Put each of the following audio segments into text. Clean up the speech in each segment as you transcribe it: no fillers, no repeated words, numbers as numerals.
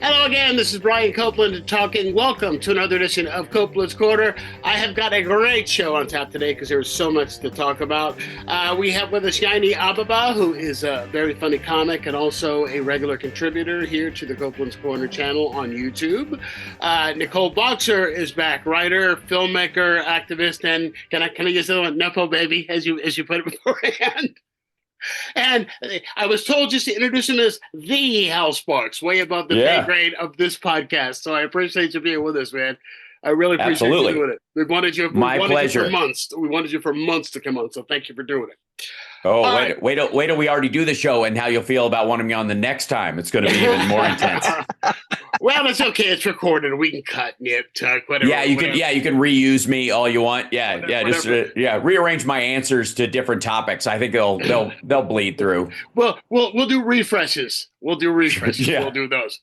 Hello again, this is Brian Copeland talking. Welcome to another edition of Copeland's Corner. I have got a great show on tap today because there's so much to talk about. We have with us Yayne Abeba, who is a very funny comic and also a regular contributor here to the Copeland's Corner channel on YouTube. Nicole Boxer is back, writer, filmmaker, activist, and can I use the one Nepo baby, as you put it beforehand? And I was told just to introduce him as the Hal Sparks, way above the pay grade of this podcast. So I appreciate you being with us, man. I really appreciate you doing it. We wanted you for months. We wanted you for months to come on. So thank you for doing it. Oh, wait till we already do the show and how you'll feel about wanting me on the next time. It's going to be even more intense. Well, it's okay. It's recorded. We can cut, nip, tuck, whatever. Yeah, you can reuse me all you want. Rearrange my answers to different topics. I think they'll bleed through. Well, we'll do refreshes. We'll do refreshes. Yeah. We'll do those.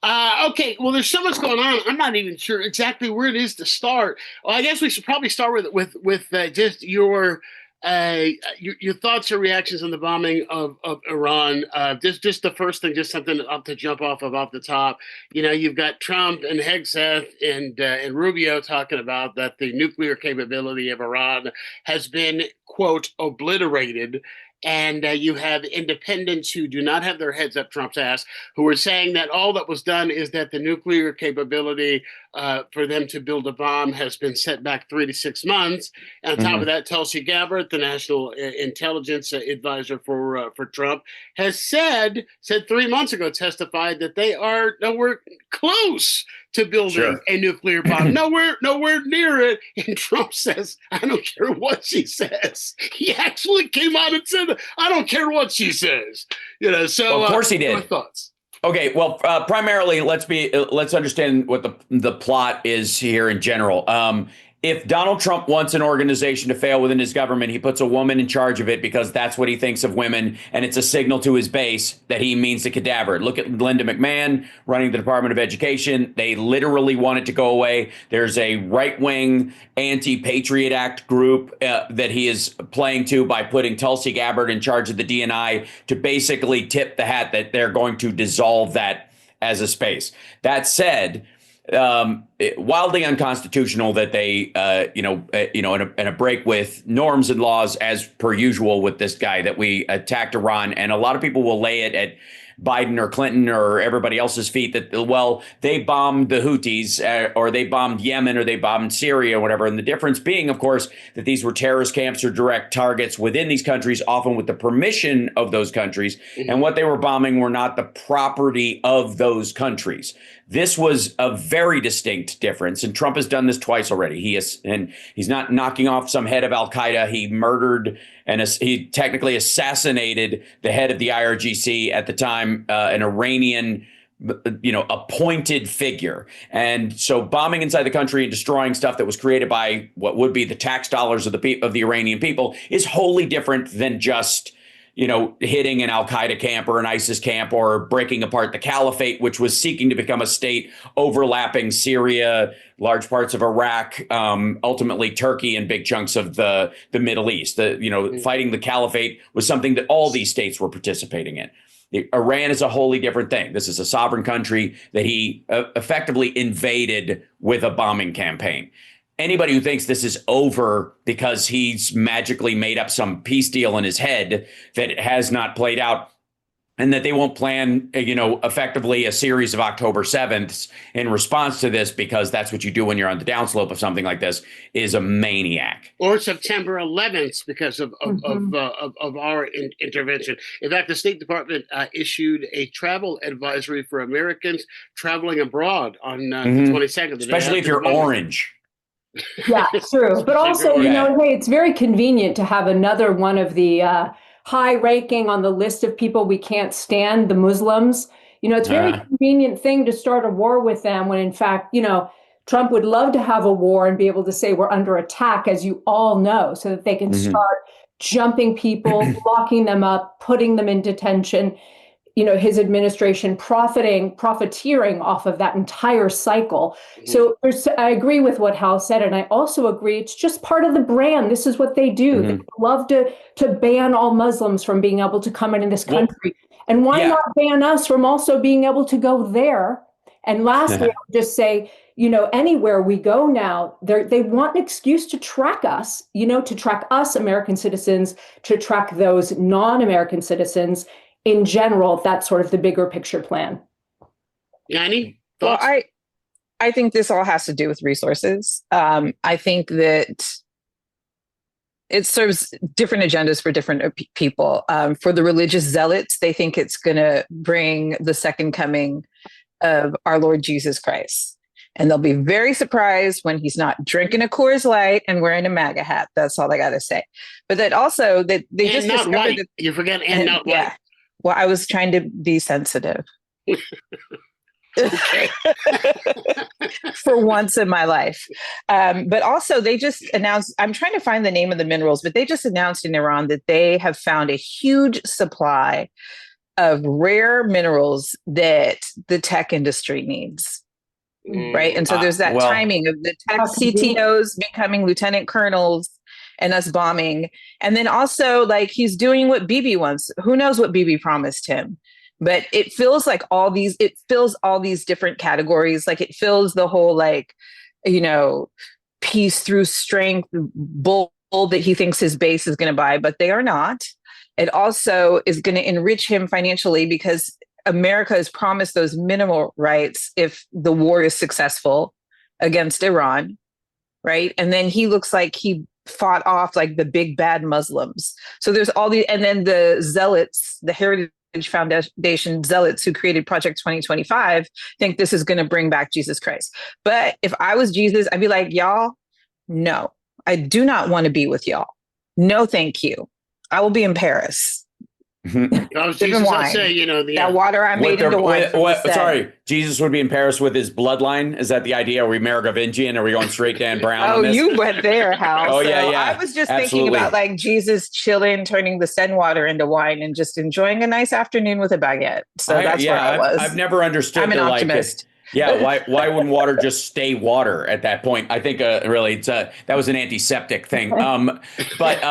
Okay. Well, there's so much going on. I'm not even sure exactly where it is to start. Well, I guess we should probably start with just your thoughts or reactions on the bombing of Iran. Just the first thing, just something to jump off the top. You know, you've got Trump and Hegseth and Rubio talking about that the nuclear capability of Iran has been, quote, obliterated. And you have independents who do not have their heads up Trump's ass, who are saying that all that was done is that the nuclear capability for them to build a bomb has been set back 3 to 6 months. And on top of that, Tulsi Gabbard, the national intelligence advisor for Trump, has said 3 months ago, testified that they are nowhere close to building a nuclear bomb. nowhere near it. And Trump says, I don't care what she says. He actually came out and said, I don't care what she says. You know, so well, of course he did. Your thoughts? Okay, well, primarily, let's understand what the plot is here in general. If Donald Trump wants an organization to fail within his government, he puts a woman in charge of it because that's what he thinks of women, and it's a signal to his base that he means the cadaver. Look at Linda McMahon running the Department of Education. They literally want it to go away. There's a right-wing anti-Patriot Act group that he is playing to by putting Tulsi Gabbard in charge of the DNI to basically tip the hat that they're going to dissolve that as a space. That said, wildly unconstitutional that they, in a break with norms and laws as per usual with this guy that we attacked Iran. And a lot of people will lay it at Biden or Clinton or everybody else's feet that, well, they bombed the Houthis or they bombed Yemen or they bombed Syria or whatever. And the difference being, of course, that these were terrorist camps or direct targets within these countries, often with the permission of those countries. Mm-hmm. And what they were bombing were not the property of those countries. This was a very distinct difference. And Trump has done this twice already. He's not knocking off some head of Al-Qaeda. He murdered and he technically assassinated the head of the IRGC at the time, an Iranian, appointed figure. And so bombing inside the country and destroying stuff that was created by what would be the tax dollars of the Iranian people is wholly different than just hitting an Al-Qaeda camp or an ISIS camp or breaking apart the caliphate, which was seeking to become a state overlapping Syria, large parts of Iraq, ultimately Turkey and big chunks of the Middle East. Fighting the caliphate was something that all these states were participating in. Iran is a wholly different thing. This is a sovereign country that he effectively invaded with a bombing campaign. Anybody who thinks this is over because he's magically made up some peace deal in his head that has not played out and that they won't plan, effectively a series of October 7ths in response to this because that's what you do when you're on the downslope of something like this is a maniac. Or September 11th because of our intervention. In fact, the State Department issued a travel advisory for Americans traveling abroad on the 22nd. Especially if you're orange. Yeah, true. But also, hey, it's very convenient to have another one of the high ranking on the list of people we can't stand, the Muslims. It's a very convenient thing to start a war with them when, in fact, Trump would love to have a war and be able to say we're under attack, as you all know, so that they can start jumping people, locking them up, putting them in detention. His administration profiteering off of that entire cycle. So I agree with what Hal said. And I also agree it's just part of the brand. This is what they do. They love to ban all Muslims from being able to come into this country. And why not ban us from also being able to go there And lastly, I'll just say, anywhere we go now, they want an excuse to track us, to track us American citizens, to track those non-American citizens in general. That's sort of the bigger picture plan. Yayne, thoughts? Well, I think this all has to do with resources. I think that it serves different agendas for different people. For the religious zealots, they think it's going to bring the second coming of our Lord Jesus Christ. And they'll be very surprised when he's not drinking a Coors Light and wearing a MAGA hat. That's all I got to say. But that also, that they and just not discovered white. that, You forget and not white. Yeah. Well, I was trying to be sensitive. For once in my life. But also they just announced, I'm trying to find the name of the minerals, but they just announced in Iran that they have found a huge supply of rare minerals that the tech industry needs. Right. And so there's that timing of the tech CTOs becoming lieutenant colonels and us bombing. And then also like he's doing what Bibi wants. Who knows what Bibi promised him? But it fills all these different categories. Like it fills the whole, like, peace through strength bull that he thinks his base is going to buy, but they are not. It also is going to enrich him financially because America has promised those minimal rights if the war is successful against Iran, right? And then he looks like he fought off like the big bad Muslims. So there's and then the zealots, the Heritage Foundation zealots who created Project 2025 think this is going to bring back Jesus Christ. But if I was Jesus, I'd be like, y'all, no, I do not want to be with y'all. No, thank you. I will be in Paris. Jesus, I say, that water I made into wine. Sorry, Jesus would be in Paris with his bloodline. Is that the idea? Are we Merovingian? Are we going straight Dan Brown? Oh, you went there, Hal. Oh, yeah. I was just thinking about like Jesus chilling, turning the Seine water into wine, and just enjoying a nice afternoon with a baguette. So that's where I was. I've never understood. I'm an optimist. Why wouldn't water just stay water at that point? I think really that was an antiseptic thing. But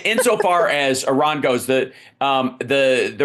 insofar as Iran goes, the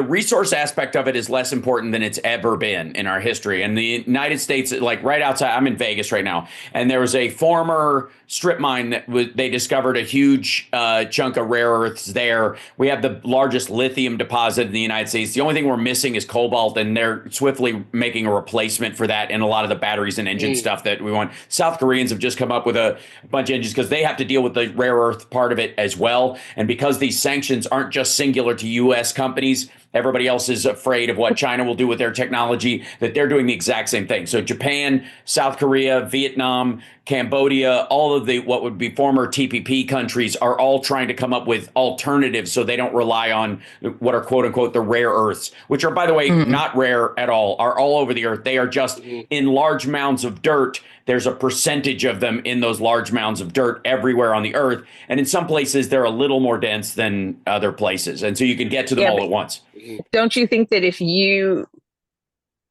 resource aspect of it is less important than it's ever been in our history. And the United States, like right outside, I'm in Vegas right now, and there was a former strip mine that they discovered a huge chunk of rare earths there. We have the largest lithium deposit in the United States. The only thing we're missing is cobalt, and they're swiftly making a replacement for that in a lot of the batteries and engine stuff that we want. South Koreans have just come up with a bunch of engines because they have to deal with the rare earth part of it as well. And because these sanctions aren't just singular to U.S. companies, everybody else is afraid of what China will do with their technology, that they're doing the exact same thing. So Japan, South Korea, Vietnam, Cambodia, all of the what would be former TPP countries are all trying to come up with alternatives so they don't rely on what are quote unquote the rare earths, which are, by the way, not rare at all, are all over the earth. They are just in large mounds of dirt. There's a percentage of them in those large mounds of dirt everywhere on the earth. And in some places, they're a little more dense than other places. And so you can get to them all at once. Don't you think that if you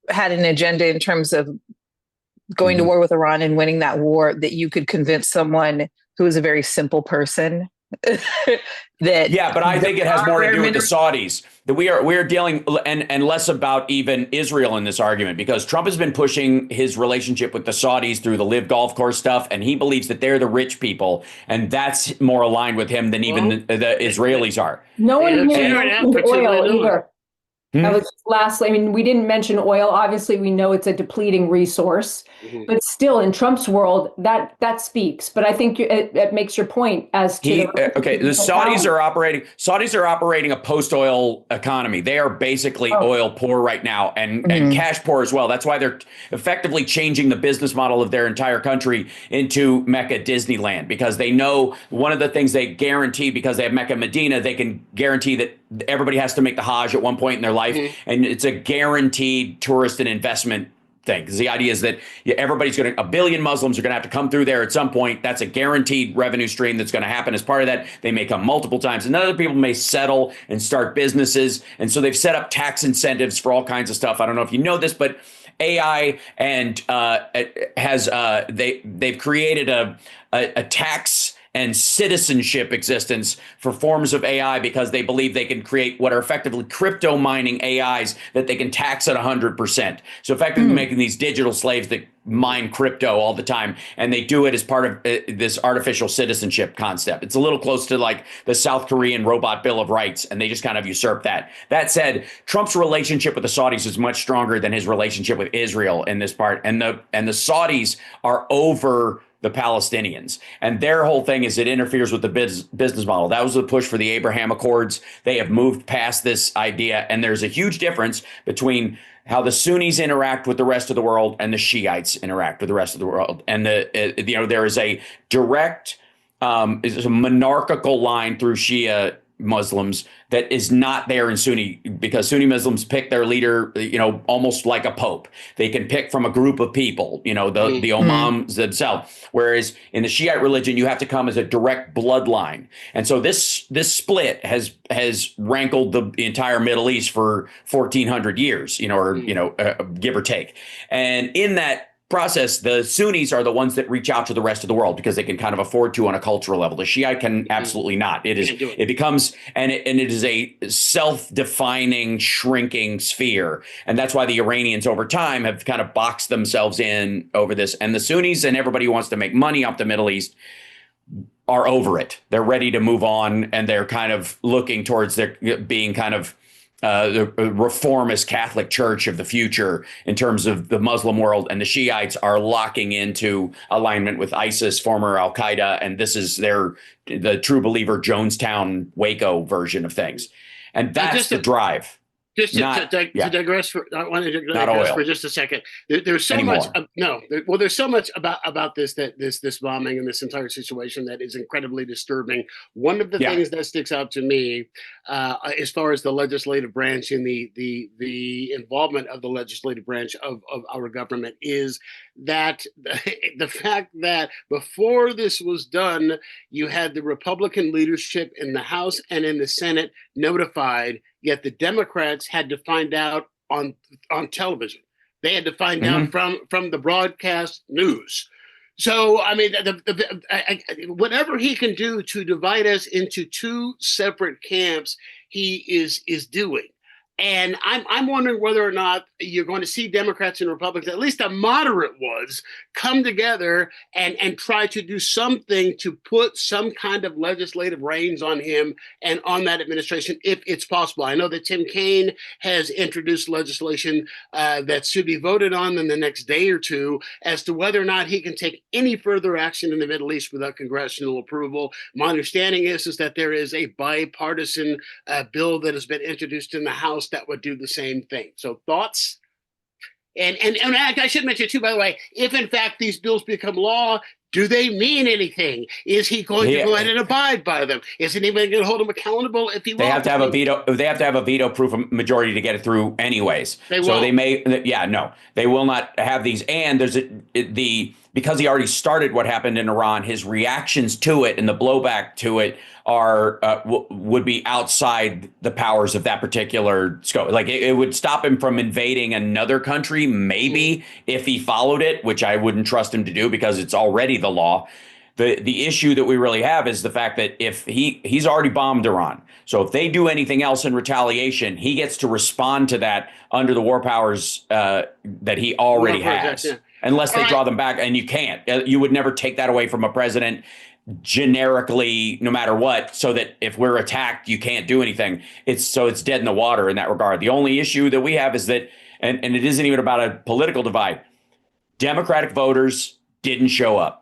had an agenda in terms of going to war with Iran and winning that war, that you could convince someone who is a very simple person that... Yeah, but I think it has more to do with the Saudis. That we are dealing and less about even Israel in this argument, because Trump has been pushing his relationship with the Saudis through the Live Golf Course stuff, and he believes that they're the rich people, and that's more aligned with him than even the Israelis are. No one here mentioned oil either. That was lastly, I mean, we didn't mention oil. Obviously, we know it's a depleting resource, but still in Trump's world, that speaks. But I think it makes your point as to the Saudis are operating a post-oil economy. They are basically oil poor right now and cash poor as well. That's why they're effectively changing the business model of their entire country into Mecca Disneyland, because they know one of the things they guarantee, because they have Mecca Medina, they can guarantee that everybody has to make the Hajj at one point in their life. And it's a guaranteed tourist and investment thing. Because the idea is that a billion Muslims are going to have to come through there at some point. That's a guaranteed revenue stream that's going to happen as part of that. They may come multiple times, and other people may settle and start businesses. And so they've set up tax incentives for all kinds of stuff. I don't know if you know this, but AI and they've created a tax and citizenship existence for forms of AI because they believe they can create what are effectively crypto mining AIs that they can tax at 100%. So effectively making these digital slaves that mine crypto all the time, and they do it as part of this artificial citizenship concept. It's a little close to like the South Korean robot Bill of Rights, and they just kind of usurp that. That said, Trump's relationship with the Saudis is much stronger than his relationship with Israel in this part, and the Saudis are over the Palestinians, and their whole thing is it interferes with the business model. That was the push for the Abraham Accords. They have moved past this idea, and there's a huge difference between how the Sunnis interact with the rest of the world and the Shiites interact with the rest of the world. And there is a direct, is a monarchical line through Shia Muslims that is not there in Sunni, because Sunni Muslims pick their leader, almost like a pope. They can pick from a group of people, the imams themselves. Whereas in the Shiite religion, you have to come as a direct bloodline. And so this split has rankled the entire Middle East for 1,400 years, give or take. And in that process, the Sunnis are the ones that reach out to the rest of the world because they can kind of afford to on a cultural level. The Shiite can absolutely not. It becomes, and it is a self-defining, shrinking sphere. And that's why the Iranians over time have kind of boxed themselves in over this. And the Sunnis and everybody who wants to make money off the Middle East are over it. They're ready to move on, and they're kind of looking towards their being kind of the reformist Catholic Church of the future in terms of the Muslim world, and the Shiites are locking into alignment with ISIS, former Al Qaeda, and this is the true believer Jonestown Waco version of things, and that's the drive. Just to digress, I want to digress for just a second. There's so much. There's so much about this bombing and this entire situation that is incredibly disturbing. One of the things that sticks out to me, as far as the legislative branch and the involvement of the legislative branch of our government, is that the fact that before this was done, you had the Republican leadership in the House and in the Senate notified. Yet the Democrats had to find out on television. They had to find out from the broadcast news. So, I mean, whatever he can do to divide us into two separate camps, he is doing. And I'm wondering whether or not you're going to see Democrats and Republicans, at least the moderate ones, come together and try to do something to put some kind of legislative reins on him and on that administration, if it's possible. I know that Tim Kaine has introduced legislation that should be voted on in the next day or two as to whether or not he can take any further action in the Middle East without congressional approval. My understanding is that there is a bipartisan bill that has been introduced in the House that would do the same thing. So thoughts? And I should mention too, by the way, if in fact these bills become law, do they mean anything? Is he going to go ahead and abide by them? Isn't anybody going to hold him accountable if he won't? They have to have a veto. They have to have a veto-proof majority to get it through, anyways. They may. No, they will not have these. And there's because he already started what happened in Iran. His reactions to it and the blowback to it are would be outside the powers of that particular scope. Like it would stop him from invading another country, maybe if he followed it, which I wouldn't trust him to do because it's already the law. The issue that we really have is the fact that if he's already bombed Iran. So if they do anything else in retaliation, he gets to respond to that under the war powers that he already has, unless they draw them back. And you can't. You would never take that away from a president generically, no matter what, so that if we're attacked, you can't do anything. It's dead in the water in that regard. The only issue that we have is that, and it isn't even about a political divide, Democratic voters didn't show up.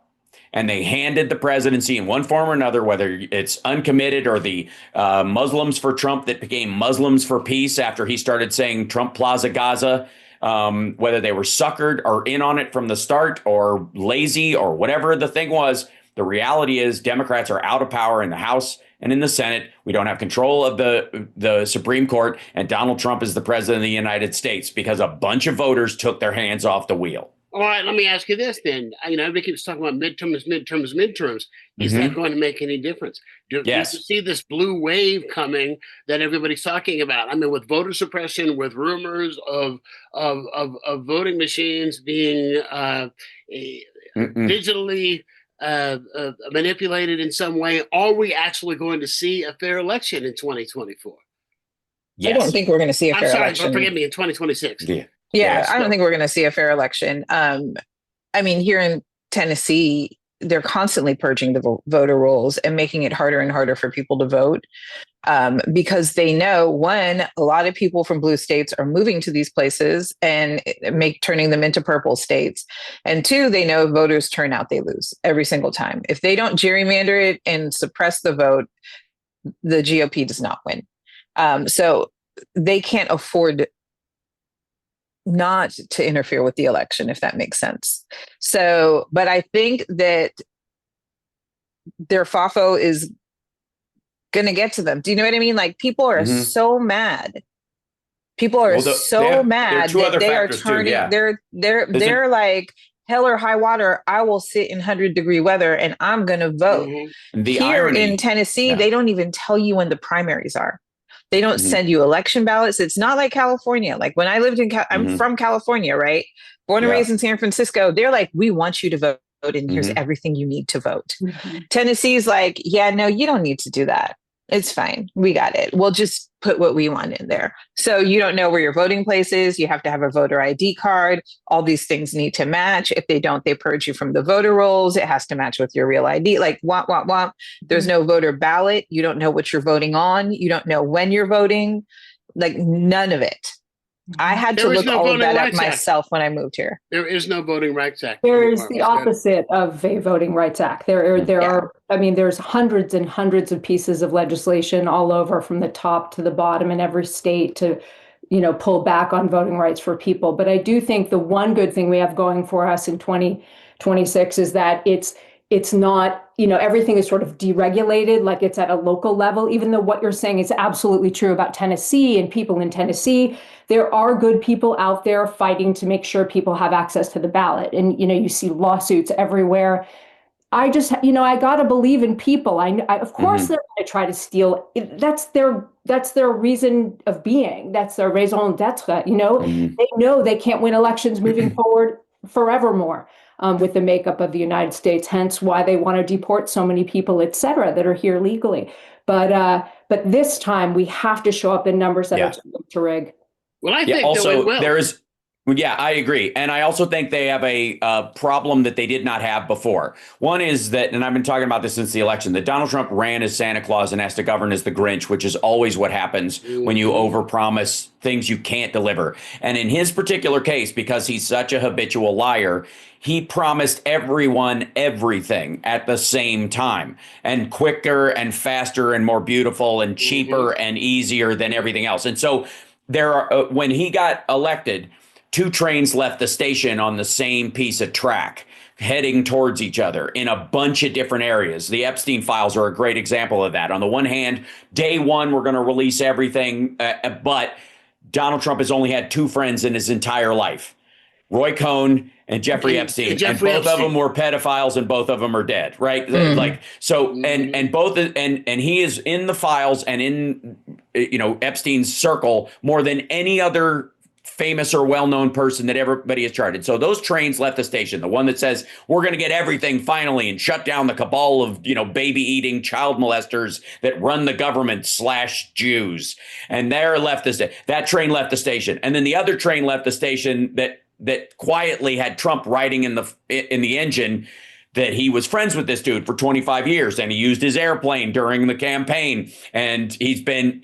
And they handed the presidency in one form or another, whether it's uncommitted or the Muslims for Trump that became Muslims for peace after he started saying Trump Plaza Gaza, whether they were suckered or in on it from the start or lazy or whatever the thing was. The reality is Democrats are out of power in the House and in the Senate. We don't have control of the Supreme Court, and Donald Trump is the president of the United States because a bunch of voters took their hands off the wheel. All right, let me ask you this then. Everybody keeps talking about midterms. Is that going to make any difference? Do you see this blue wave coming that everybody's talking about? I mean, with voter suppression, with rumors of voting machines being digitally manipulated in some way? Are we actually going to see a fair election in 2024? Yes. I don't think we're going to see a fair election. Forgive me, in 2026. Yeah, I don't think we're going to see a fair election. I mean, here in Tennessee, they're constantly purging the voter rolls and making it harder and harder for people to vote, because they know, one, a lot of people from blue states are moving to these places and turning them into purple states. And two, they know voters turn out, they lose every single time. If they don't gerrymander it and suppress the vote, the GOP does not win. So they can't afford not to interfere with the election, if that makes sense. So, but I think that their FAFO is going to get to them. Do you know what I mean? Like, people are so mad. People are mad that they are turning. They're like, hell or high water, I will sit in 100-degree weather and I'm going to vote. Here in Tennessee, they don't even tell you when the primaries are. They don't send you election ballots. It's not like California. Like, when I lived in, I'm from California, right? Born and raised in San Francisco. They're like, we want you to vote, and here's everything you need to vote. Tennessee's like, yeah, no, you don't need to do that. It's fine. We got it. We'll just put what we want in there. So you don't know where your voting place is. You have to have a voter ID card. All these things need to match. If they don't, they purge you from the voter rolls. It has to match with your real ID. Like, womp. There's no voter ballot. You don't know what you're voting on. You don't know when you're voting. Like, none of it. I had to look all of that up myself when I moved here. There is no Voting Rights Act. There is the opposite of a Voting Rights Act. There are, I mean, there's hundreds and hundreds of pieces of legislation all over, from the top to the bottom in every state, to, pull back on voting rights for people. But I do think the one good thing we have going for us in 2026 is that it's not, everything is sort of deregulated, like it's at a local level, even though what you're saying is absolutely true about Tennessee and people in Tennessee. There are good people out there fighting to make sure people have access to the ballot. And, you see lawsuits everywhere. I just, I got to believe in people. I of course they're going to try to steal. That's their reason of being. That's their raison d'etre. They know they can't win elections moving forward forevermore. With the makeup of the United States, hence why they want to deport so many people, et cetera, that are here legally. But this time we have to show up in numbers that are to rig. Well, I think also will. There is. Yeah, I agree. And I also think they have a problem that they did not have before. One is that, and I've been talking about this since the election, that Donald Trump ran as Santa Claus and has to govern as the Grinch, which is always what happens when you overpromise things you can't deliver. And in his particular case, because he's such a habitual liar, he promised everyone everything at the same time, and quicker and faster and more beautiful and cheaper and easier than everything else. And so there are, when he got elected, 2 trains left the station on the same piece of track, heading towards each other in a bunch of different areas. The Epstein files are a great example of that. On the one hand, day one, we're going to release everything, but Donald Trump has only had 2 friends in his entire life, Roy Cohn and Jeffrey Epstein, and both of them were pedophiles, and both of them are dead, right? Like, so, and both, and he is in the files and in, Epstein's circle more than any other famous or well-known person that everybody has charted. So those trains left the station. The one that says we're going to get everything finally and shut down the cabal of, baby-eating child molesters that run the government / Jews. And that train left the station. And then the other train left the station that quietly had Trump writing in the engine that he was friends with this dude for 25 years and he used his airplane during the campaign. And he's been,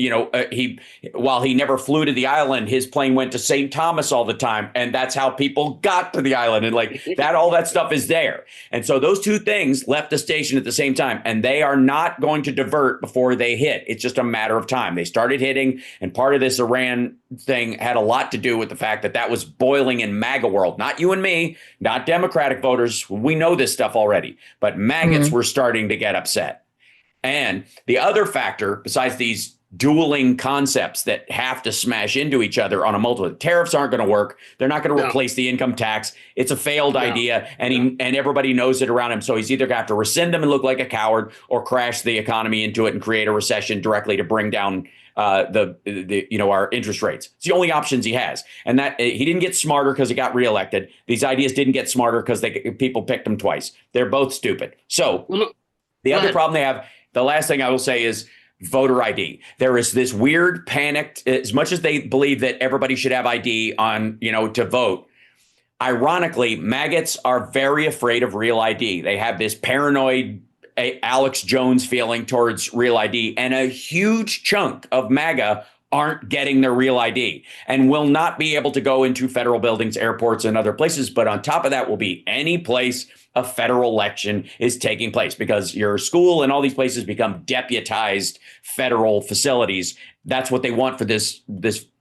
while he never flew to the island, his plane went to St. Thomas all the time. And that's how people got to the island. And all that stuff is there. And so those 2 things left the station at the same time, and they are not going to divert before they hit. It's just a matter of time. They started hitting, and part of this Iran thing had a lot to do with the fact that was boiling in MAGA world, not you and me, not Democratic voters. We know this stuff already, but maggots were starting to get upset. And the other factor, besides these dueling concepts that have to smash into each other on a multiple. Tariffs aren't going to work. They're not going to replace the income tax. It's a failed idea, and everybody knows it around him. So he's either going to have to rescind them and look like a coward, or crash the economy into it and create a recession directly to bring down our interest rates. It's the only options he has. And that he didn't get smarter because he got reelected. These ideas didn't get smarter because people picked him twice. They're both stupid. So the other problem they have, the last thing I will say is voter ID. There is this weird panicked, as much as they believe that everybody should have ID on, to vote. Ironically, maggots are very afraid of real ID. They have this paranoid Alex Jones feeling towards real ID, and a huge chunk of MAGA aren't getting their real ID and will not be able to go into federal buildings, airports, and other places. But on top of that will be any place a federal election is taking place, because your school and all these places become deputized federal facilities. That's what they want for this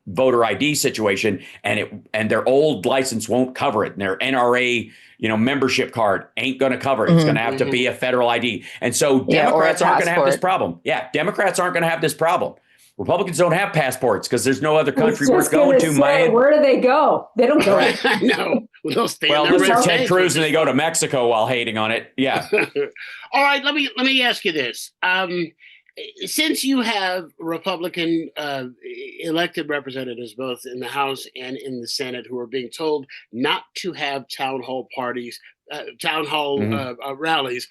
voter ID situation, and their old license won't cover it, and their NRA membership card ain't going to cover it. It's going to have to be a federal ID. And so Democrats aren't going to have this problem. Yeah, Democrats aren't going to have this problem. Republicans don't have passports because there's no other country worth going to. Where do they go? They don't go. No. Well, listen to Ted Cruz and they go to Mexico while hating on it. Yeah. All right. Let me ask you this. Since you have Republican elected representatives both in the House and in the Senate who are being told not to have town hall rallies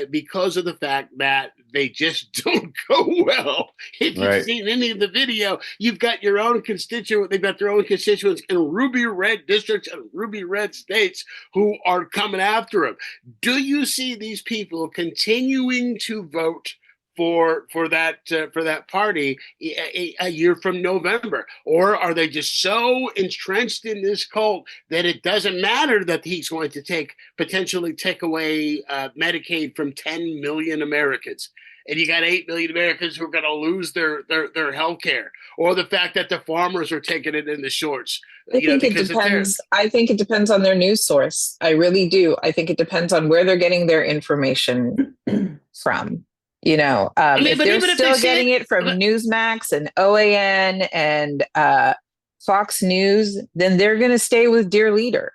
because of the fact that they just don't go well. If you've seen any of the video, you've got your own constituent. They've got their own constituents in ruby red districts and ruby red states who are coming after them. Do you see these people continuing to vote for that party a year from November? Or are they just so entrenched in this cult that it doesn't matter that he's going to potentially take away Medicaid from 10 million Americans? And you got 8 million Americans who are going to lose their health care, or the fact that the farmers are taking it in the shorts. I think it depends. I think it depends on their news source. I really do. I think it depends on where they're getting their information from. If they're still getting it from Newsmax and OAN and Fox News, then they're going to stay with Dear Leader.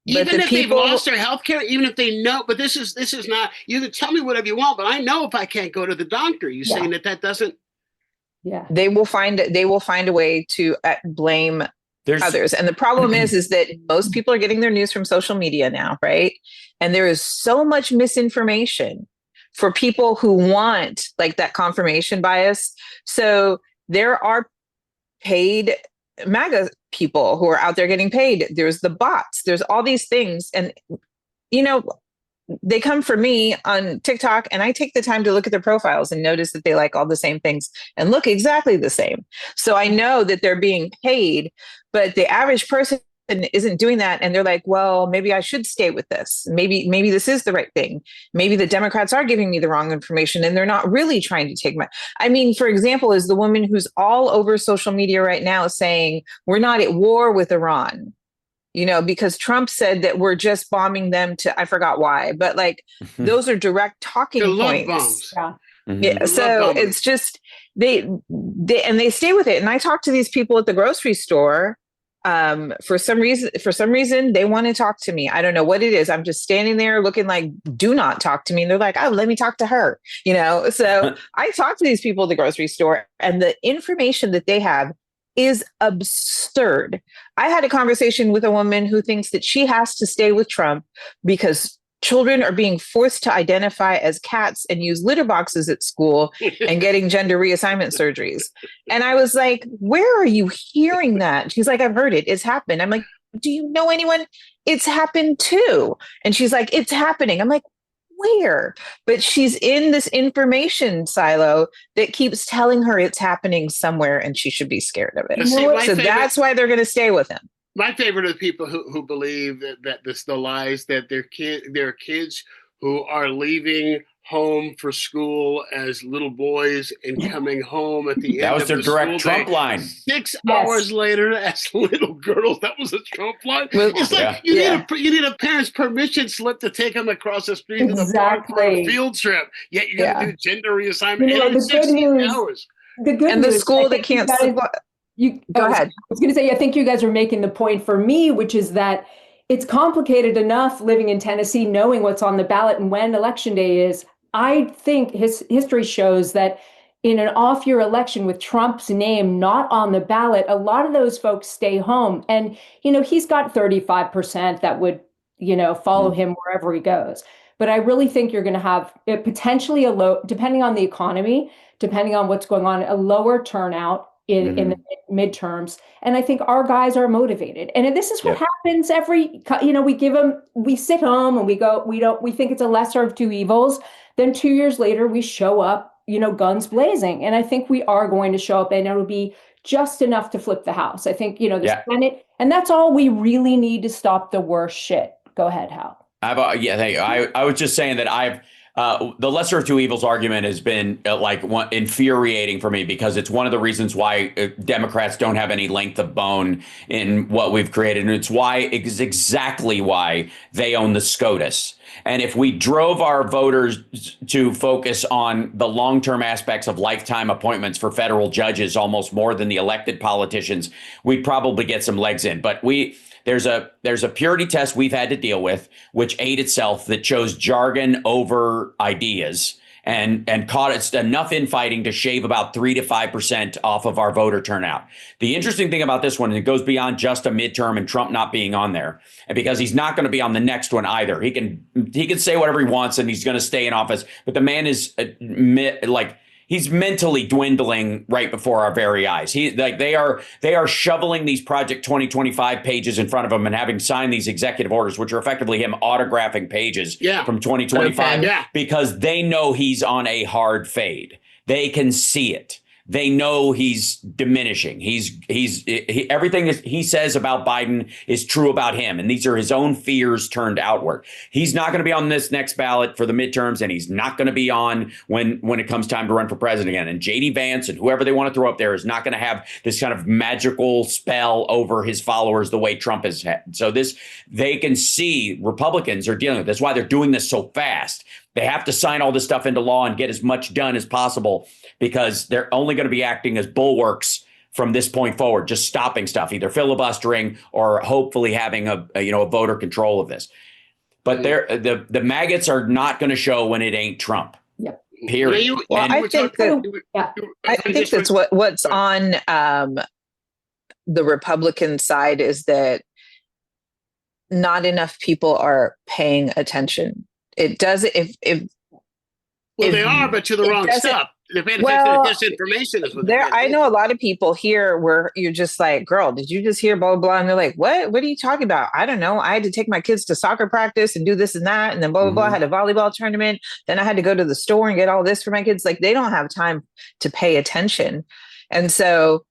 Even if they've lost their health care, even if they know, but this is not, you can tell me whatever you want, but I know if I can't go to the doctor. You're saying that doesn't. Yeah. They will find a way to blame others. And the problem is that most people are getting their news from social media now, right? And there is so much misinformation for people who want like that confirmation bias. So there are paid MAGA people who are out there getting paid. There's the bots. There's all these things. And, they come for me on TikTok, and I take the time to look at their profiles and notice that they like all the same things and look exactly the same. So I know that they're being paid, but the average person isn't doing that. And they're like, well, maybe I should stay with this. Maybe this is the right thing. Maybe the Democrats are giving me the wrong information and they're not really trying to take for example, is the woman who's all over social media right now saying we're not at war with Iran, because Trump said that we're just bombing them to, I forgot why, but like those are direct talking points. Bombs. Yeah. Mm-hmm. Yeah. So it's just, they stay with it. And I talk to these people at the grocery store. For some reason, they want to talk to me. I don't know what it is. I'm just standing there looking like, do not talk to me. And they're like, oh, let me talk to her, So I talk to these people at the grocery store, and the information that they have is absurd. I had a conversation with a woman who thinks that she has to stay with Trump because children are being forced to identify as cats and use litter boxes at school and getting gender reassignment surgeries. And I was like, where are you hearing that? She's like, I've heard it. It's happened. I'm like, do you know anyone? It's happened too. And she's like, it's happening. I'm like, where? But she's in this information silo that keeps telling her it's happening somewhere and she should be scared of it. So that's why they're going to stay with him. My favorite are the people who believe that the lies that there are kids who are leaving home for school as little boys and coming home at the end of the school day. That was their direct Trump line. 6 hours later as little girls. That was a Trump line. It's like you need a parent's permission slip to take them across the street to the park for a field trip. Yet you're going to do gender reassessment in 16 hours. the good And the news, school that can't support. Go ahead. I was going to say, I think you guys are making the point for me, which is that it's complicated enough living in Tennessee, knowing what's on the ballot and when election day is. I think history shows that in an off-year election with Trump's name not on the ballot, a lot of those folks stay home. And, he's got 35% that would, follow him wherever he goes. But I really think you're going to have potentially a low, depending on the economy, depending on what's going on, a lower turnout in the midterms. And I think our guys are motivated. And this is what happens we sit home and we think it's a lesser of two evils. Then 2 years later, we show up, guns blazing. And I think we are going to show up, and it'll be just enough to flip the House. I think, the Senate, and that's all we really need to stop the worst shit. Go ahead, Hal. I was just saying that the lesser of two evils argument has been infuriating for me, because it's one of the reasons why Democrats don't have any length of bone in what we've created. And it's exactly why they own the SCOTUS. And if we drove our voters to focus on the long-term aspects of lifetime appointments for federal judges almost more than the elected politicians, we'd probably get some legs in. But there's a purity test we've had to deal with, which ate itself, that chose jargon over ideas and caught us enough infighting to shave about 3 to 5% off of our voter turnout. The interesting thing about this one, and it goes beyond just a midterm and Trump not being on there, and because he's not going to be on the next one either. He can say whatever he wants and he's going to stay in office, but the man is he's mentally dwindling right before our very eyes. They are shoveling these Project 2025 pages in front of him and having signed these executive orders, which are effectively him autographing pages from 2025 because they know he's on a hard fade. They can see it. They know he's diminishing. Everything he says about Biden is true about him. And these are his own fears turned outward. He's not going to be on this next ballot for the midterms, and he's not going to be on when it comes time to run for president again. And J.D. Vance and whoever they want to throw up there is not going to have this kind of magical spell over his followers the way Trump has had. So they can see Republicans are dealing with this. That's why they're doing this so fast. They have to sign all this stuff into law and get as much done as possible, because they're only going to be acting as bulwarks from this point forward, just stopping stuff, either filibustering or hopefully having a voter control of this. But the maggots are not going to show when it ain't Trump. Yep. Period. I think that's what's on the Republican side, is that not enough people are paying attention. It does if they are, but to the wrong stuff. They're paying attention to disinformation is what I know a lot of people here where you're just like, girl, did you just hear blah, blah, blah? And they're like, what are you talking about? I don't know. I had to take my kids to soccer practice and do this and that. And then blah, blah, blah. I had a volleyball tournament. Then I had to go to the store and get all this for my kids. Like, they don't have time to pay attention. And so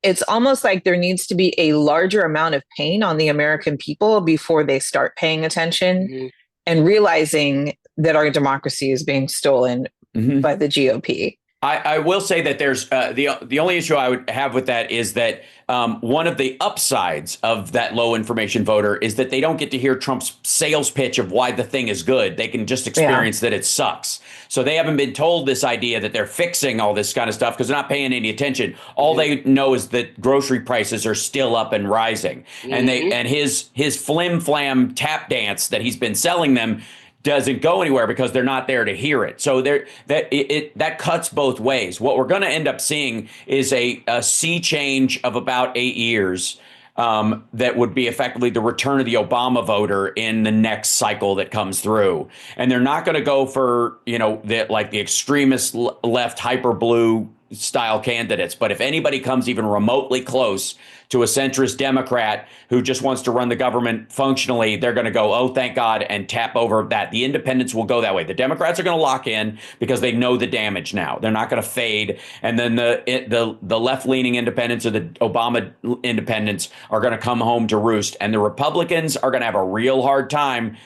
it's almost like there needs to be a larger amount of pain on the American people before they start paying attention and realizing that our democracy is being stolen by the GOP. I will say that there's the only issue I would have with that is that one of the upsides of that low information voter is that they don't get to hear Trump's sales pitch of why the thing is good. They can just experience that it sucks. So they haven't been told this idea that they're fixing all this kind of stuff because they're not paying any attention. All they know is that grocery prices are still up and rising. And his flim flam tap dance that he's been selling them doesn't go anywhere because they're not there to hear it. So that cuts both ways. What we're going to end up seeing is a sea change of about 8 years that would be effectively the return of the Obama voter in the next cycle that comes through. And they're not going to go for, the extremist left hyper blue style candidates. But if anybody comes even remotely close to a centrist Democrat who just wants to run the government functionally, they're going to go, oh, thank God, and tap over that. The independents will go that way. The Democrats are going to lock in because they know the damage now. They're not going to fade. And then the left-leaning independents or the Obama independents are going to come home to roost. And the Republicans are going to have a real hard time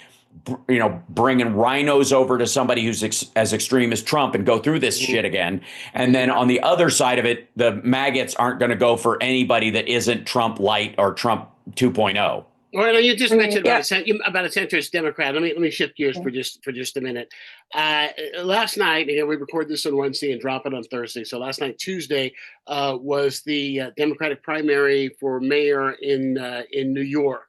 bringing rhinos over to somebody who's as extreme as Trump and go through this shit again. And then on the other side of it, the maggots aren't going to go for anybody that isn't Trump light or Trump 2.0. Well, you just mentioned about a centrist Democrat. Let me shift gears for just a minute. Last night, we record this on Wednesday and drop it on Thursday. So last night, Tuesday, was the Democratic primary for mayor in New York.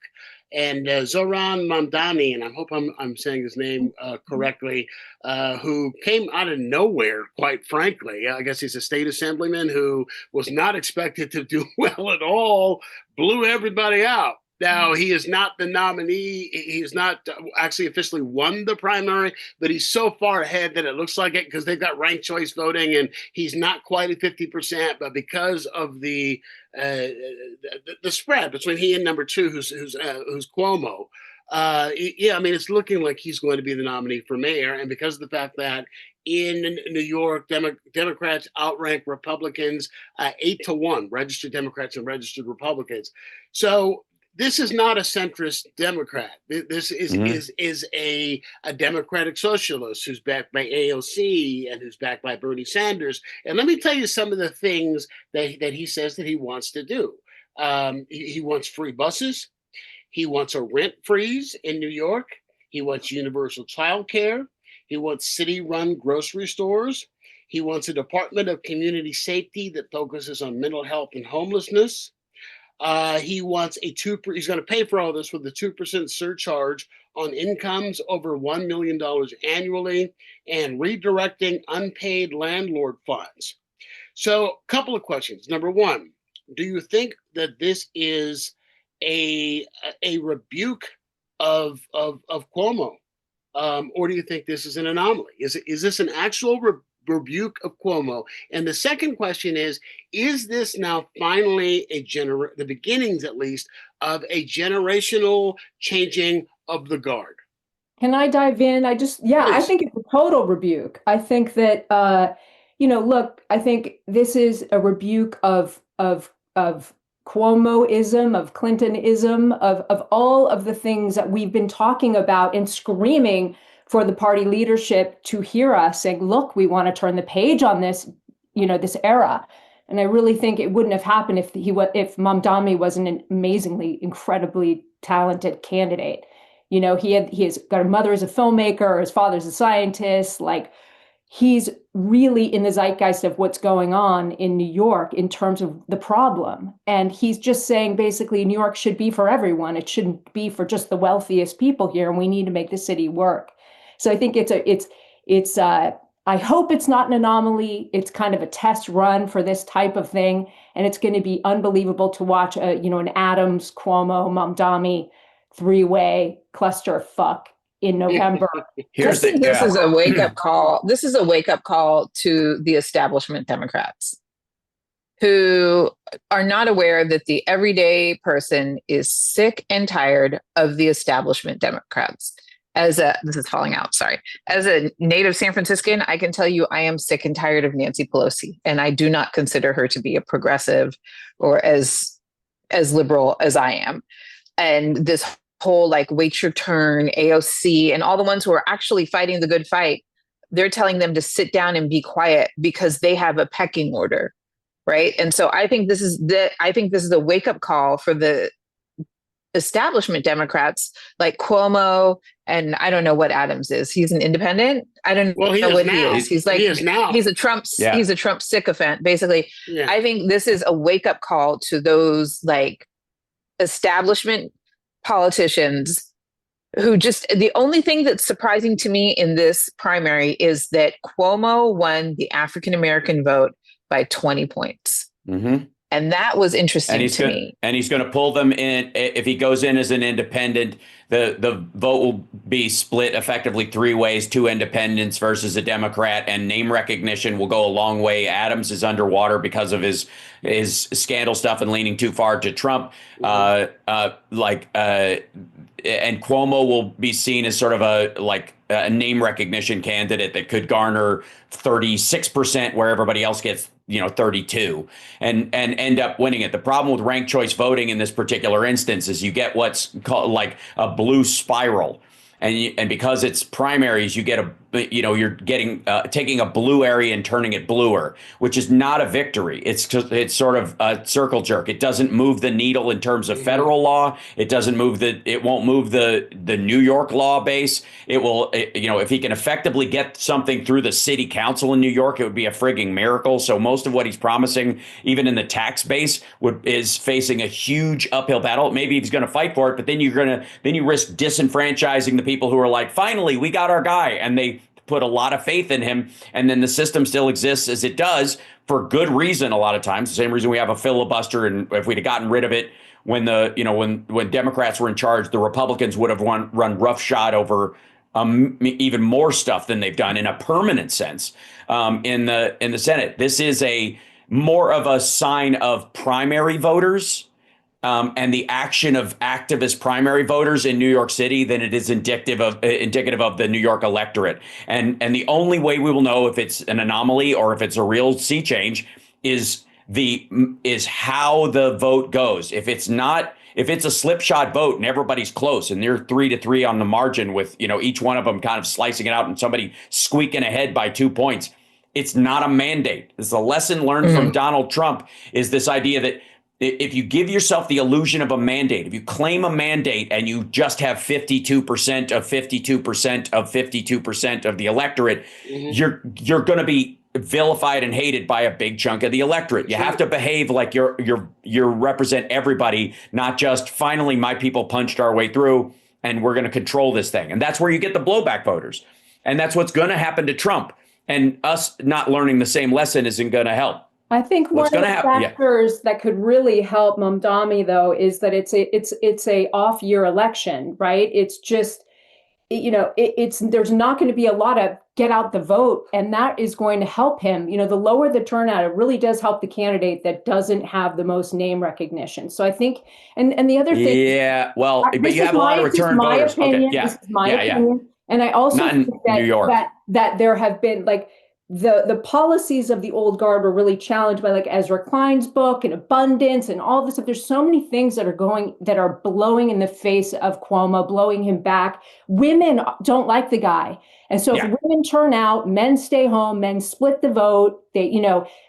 And Zoran Mamdani, and I hope I'm saying his name correctly, who came out of nowhere, quite frankly. I guess he's a state assemblyman who was not expected to do well at all, blew everybody out. Now, he is not the nominee. He has not actually officially won the primary, but he's so far ahead that it looks like it because they've got ranked choice voting, and he's not quite at 50%. But because of the spread between he and number two, who's Cuomo, it's looking like he's going to be the nominee for mayor. And because of the fact that in New York, Democrats outrank Republicans 8-1, registered Democrats and registered Republicans. So this is not a centrist Democrat. This is a democratic socialist who's backed by AOC and who's backed by Bernie Sanders. And let me tell you some of the things that he says that he wants to do. He wants free buses. He wants a rent freeze in New York. He wants universal child care. He wants city-run grocery stores. He wants a Department of Community Safety that focuses on mental health and homelessness. He wants he's going to pay for all this with a 2% surcharge on incomes over $1 million annually and redirecting unpaid landlord funds. So a couple of questions. Number one, do you think that this is a rebuke of Cuomo? Or do you think this is an anomaly? Is this an actual rebuke of Cuomo? And the second question is this now finally the beginnings, at least, of a generational changing of the guard? Can I dive in? I think it's a total rebuke. I think that, look, I think this is a rebuke of Cuomoism, of Clintonism, of all of the things that we've been talking about and screaming for the party leadership to hear us saying, look, we want to turn the page on this, this era. And I really think it wouldn't have happened if Mamdani wasn't an amazingly, incredibly talented candidate. He has got a mother as a filmmaker, his father's a scientist. Like, he's really in the zeitgeist of what's going on in New York in terms of the problem. And he's just saying, basically, New York should be for everyone. It shouldn't be for just the wealthiest people here. And we need to make the city work. So I think I hope it's not an anomaly. It's kind of a test run for this type of thing. And it's going to be unbelievable to watch an Adams, Cuomo, Mamdani three-way clusterfuck in November. This is a wake-up call. This is a wake-up call to the establishment Democrats who are not aware that the everyday person is sick and tired of the establishment Democrats. This is falling out, sorry. As a native San Franciscan, I can tell you I am sick and tired of Nancy Pelosi, and I do not consider her to be a progressive or as liberal as I am. And this whole wait your turn, AOC, and all the ones who are actually fighting the good fight, they're telling them to sit down and be quiet because they have a pecking order, right? And so I think this is a wake-up call for the establishment Democrats like Cuomo, and I don't know what Adams is. He's an independent. I don't know what he is. He's a Trump sycophant, basically. Yeah. I think this is a wake-up call to those establishment politicians who the only thing that's surprising to me in this primary is that Cuomo won the African-American vote by 20 points. Mm-hmm. And that was interesting to me. And he's going to pull them in. If he goes in as an independent, the vote will be split effectively three ways: 2 independents versus a Democrat, and name recognition will go a long way. Adams is underwater because of his scandal stuff and leaning too far to Trump. And Cuomo will be seen as sort of a name recognition candidate that could garner 36% where everybody else gets 32 and end up winning it. The problem with ranked choice voting in this particular instance is you get what's called a blue spiral. And because it's primaries, you get you're getting taking a blue area and turning it bluer, which is not a victory. It's sort of a circle jerk. It doesn't move the needle in terms of federal law. It won't move the New York law base. It will, if he can effectively get something through the city council in New York, it would be a frigging miracle. So most of what he's promising, even in the tax base, is facing a huge uphill battle. Maybe he's going to fight for it, but then you risk disenfranchising the people who are like, finally, we got our guy, and they put a lot of faith in him, and then the system still exists as it does for good reason. A lot of times, the same reason we have a filibuster, and if we'd have gotten rid of it when when Democrats were in charge, the Republicans would have run roughshod over even more stuff than they've done in a permanent sense in the Senate. This is more of a sign of primary voters and the action of activist primary voters in New York City than it is indicative of the New York electorate. And the only way we will know if it's an anomaly or if it's a real sea change is how the vote goes. If it's a slipshod vote and everybody's close and they're 3-3 on the margin with, each one of them kind of slicing it out and somebody squeaking ahead by 2 points, it's not a mandate. It's a lesson learned from Donald Trump, is this idea that if you give yourself the illusion of a mandate, if you claim a mandate and you just have 52% of 52% of 52% of the electorate, you're going to be vilified and hated by a big chunk of the electorate. You have to behave like you represent everybody, not just finally my people punched our way through and we're going to control this thing. And that's where you get the blowback voters. And that's what's going to happen to Trump. And us not learning the same lesson isn't going to help. I think one of the factors that could really help Mamdani, though, is that it's a off-year election, right? It's just, there's not going to be a lot of get out the vote, and that is going to help him. The lower the turnout, it really does help the candidate that doesn't have the most name recognition. So I think, and the other thing, but you have a lot of return voters. Opinion, okay, yeah, this is my opinion, and I also think that there have been the policies of the old guard were really challenged by Ezra Klein's book and abundance and all this stuff. There's so many things that are blowing in the face of Cuomo, blowing him back. Women don't like the guy. And so if women turn out, men stay home, men split the vote,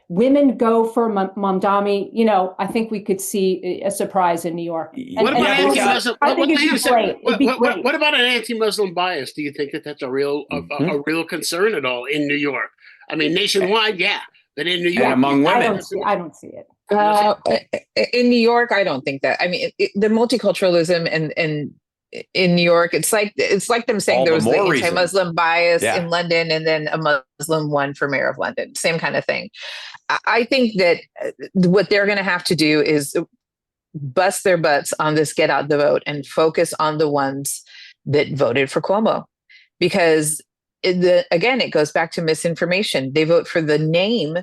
women go for Mamdani, I think we could see a surprise in New York. What about anti-Muslim? What about an anti-Muslim bias? Do you think that's a real concern at all in New York? I mean, nationwide, but in New York, and among women, I don't see it. In New York, I don't think that. I mean, the multiculturalism and in New York, it's like them saying there was the anti-Muslim bias in London and then a Muslim one for mayor of London. Same kind of thing. I think that what they're going to have to do is bust their butts on this get out the vote and focus on the ones that voted for Cuomo, because it goes back to misinformation. They vote for the name,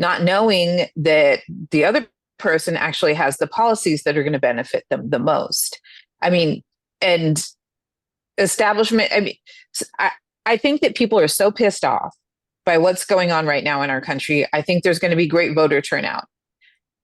not knowing that the other person actually has the policies that are going to benefit them the most. I mean, and establishment. I mean, I think that people are so pissed off by what's going on right now in our country. I think there's going to be great voter turnout.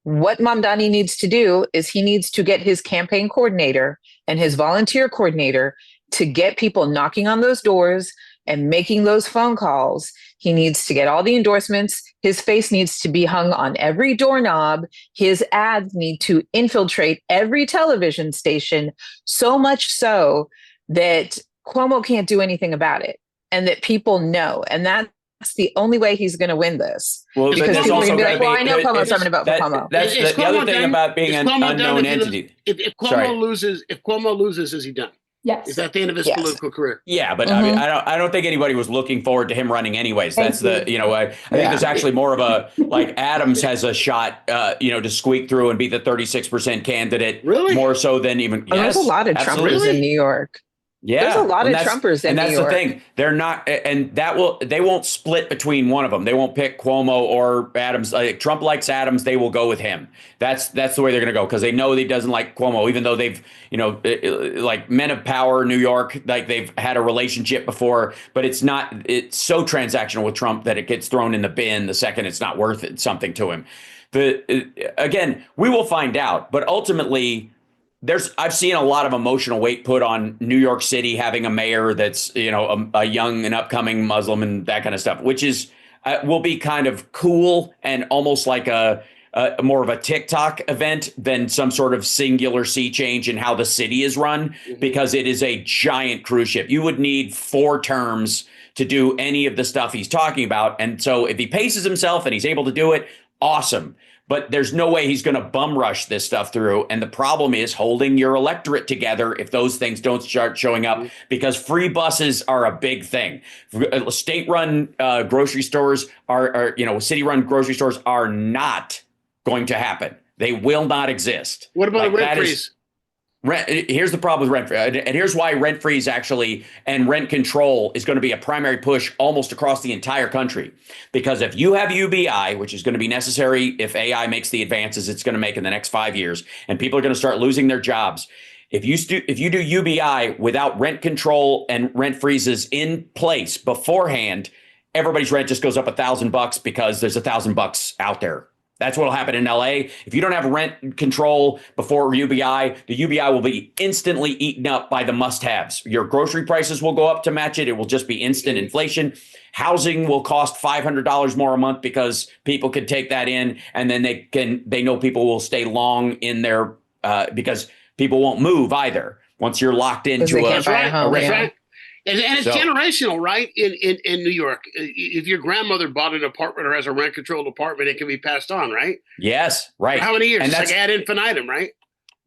What Mamdani needs to do is he needs to get his campaign coordinator and his volunteer coordinator to get people knocking on those doors and making those phone calls. He needs to get all the endorsements. His face needs to be hung on every doorknob. His ads need to infiltrate every television station, so much so that Cuomo can't do anything about it and that people know. And that's the only way he's going to win this. Well, because people are going to be like, well, I know Cuomo's coming to vote for Cuomo. That's the other thing about being an unknown entity. If Cuomo loses, is he done? Yes. Is that the end of his political career? Yeah, but I mean, I don't think anybody was looking forward to him running anyways. That's I think there's actually more of a, Adams has a shot, to squeak through and be the 36% candidate. Really? More so than even, there's a lot of Trumpers in New York. Yeah, there's a lot of Trumpers in New York. And that's the thing. They're not, and they won't split between one of them. They won't pick Cuomo or Adams. Trump likes Adams. They will go with him. That's the way they're going to go, because they know he doesn't like Cuomo, even though they've, like men of power, New York, like they've had a relationship before, but it's so transactional with Trump that it gets thrown in the bin the second it's not worth something to him. Again, we will find out, but ultimately, I've seen a lot of emotional weight put on New York City having a mayor that's, a young and upcoming Muslim and that kind of stuff, which is will be kind of cool and almost like a more of a TikTok event than some sort of singular sea change in how the city is run, because it is a giant cruise ship. You would need 4 terms to do any of the stuff he's talking about. And so if he paces himself and he's able to do it, awesome. But there's no way he's going to bum rush this stuff through. And the problem is holding your electorate together if those things don't start showing up, because free buses are a big thing. State-run grocery stores are city-run grocery stores are not going to happen. They will not exist. What about a rent freeze? Here's the problem with rent free, and here's why rent freeze actually and rent control is going to be a primary push almost across the entire country. Because if you have UBI, which is going to be necessary if AI makes the advances it's going to make in the next 5 years, and people are going to start losing their jobs, if you do UBI without rent control and rent freezes in place beforehand, everybody's rent just goes up $1,000 because there's $1,000 out there. That's what will happen in LA. If you don't have rent control before UBI, the UBI will be instantly eaten up by the must-haves. Your grocery prices will go up to match it. It will just be instant inflation. Housing will cost $500 more a month because people can take that in, and then they know people will stay long in there because people won't move either once you're locked into a home. rent. Right. And it's generational, right? In New York, if your grandmother bought an apartment or has a rent-controlled apartment, it can be passed on, right? Yes, right. For how many years? And it's like ad infinitum, right?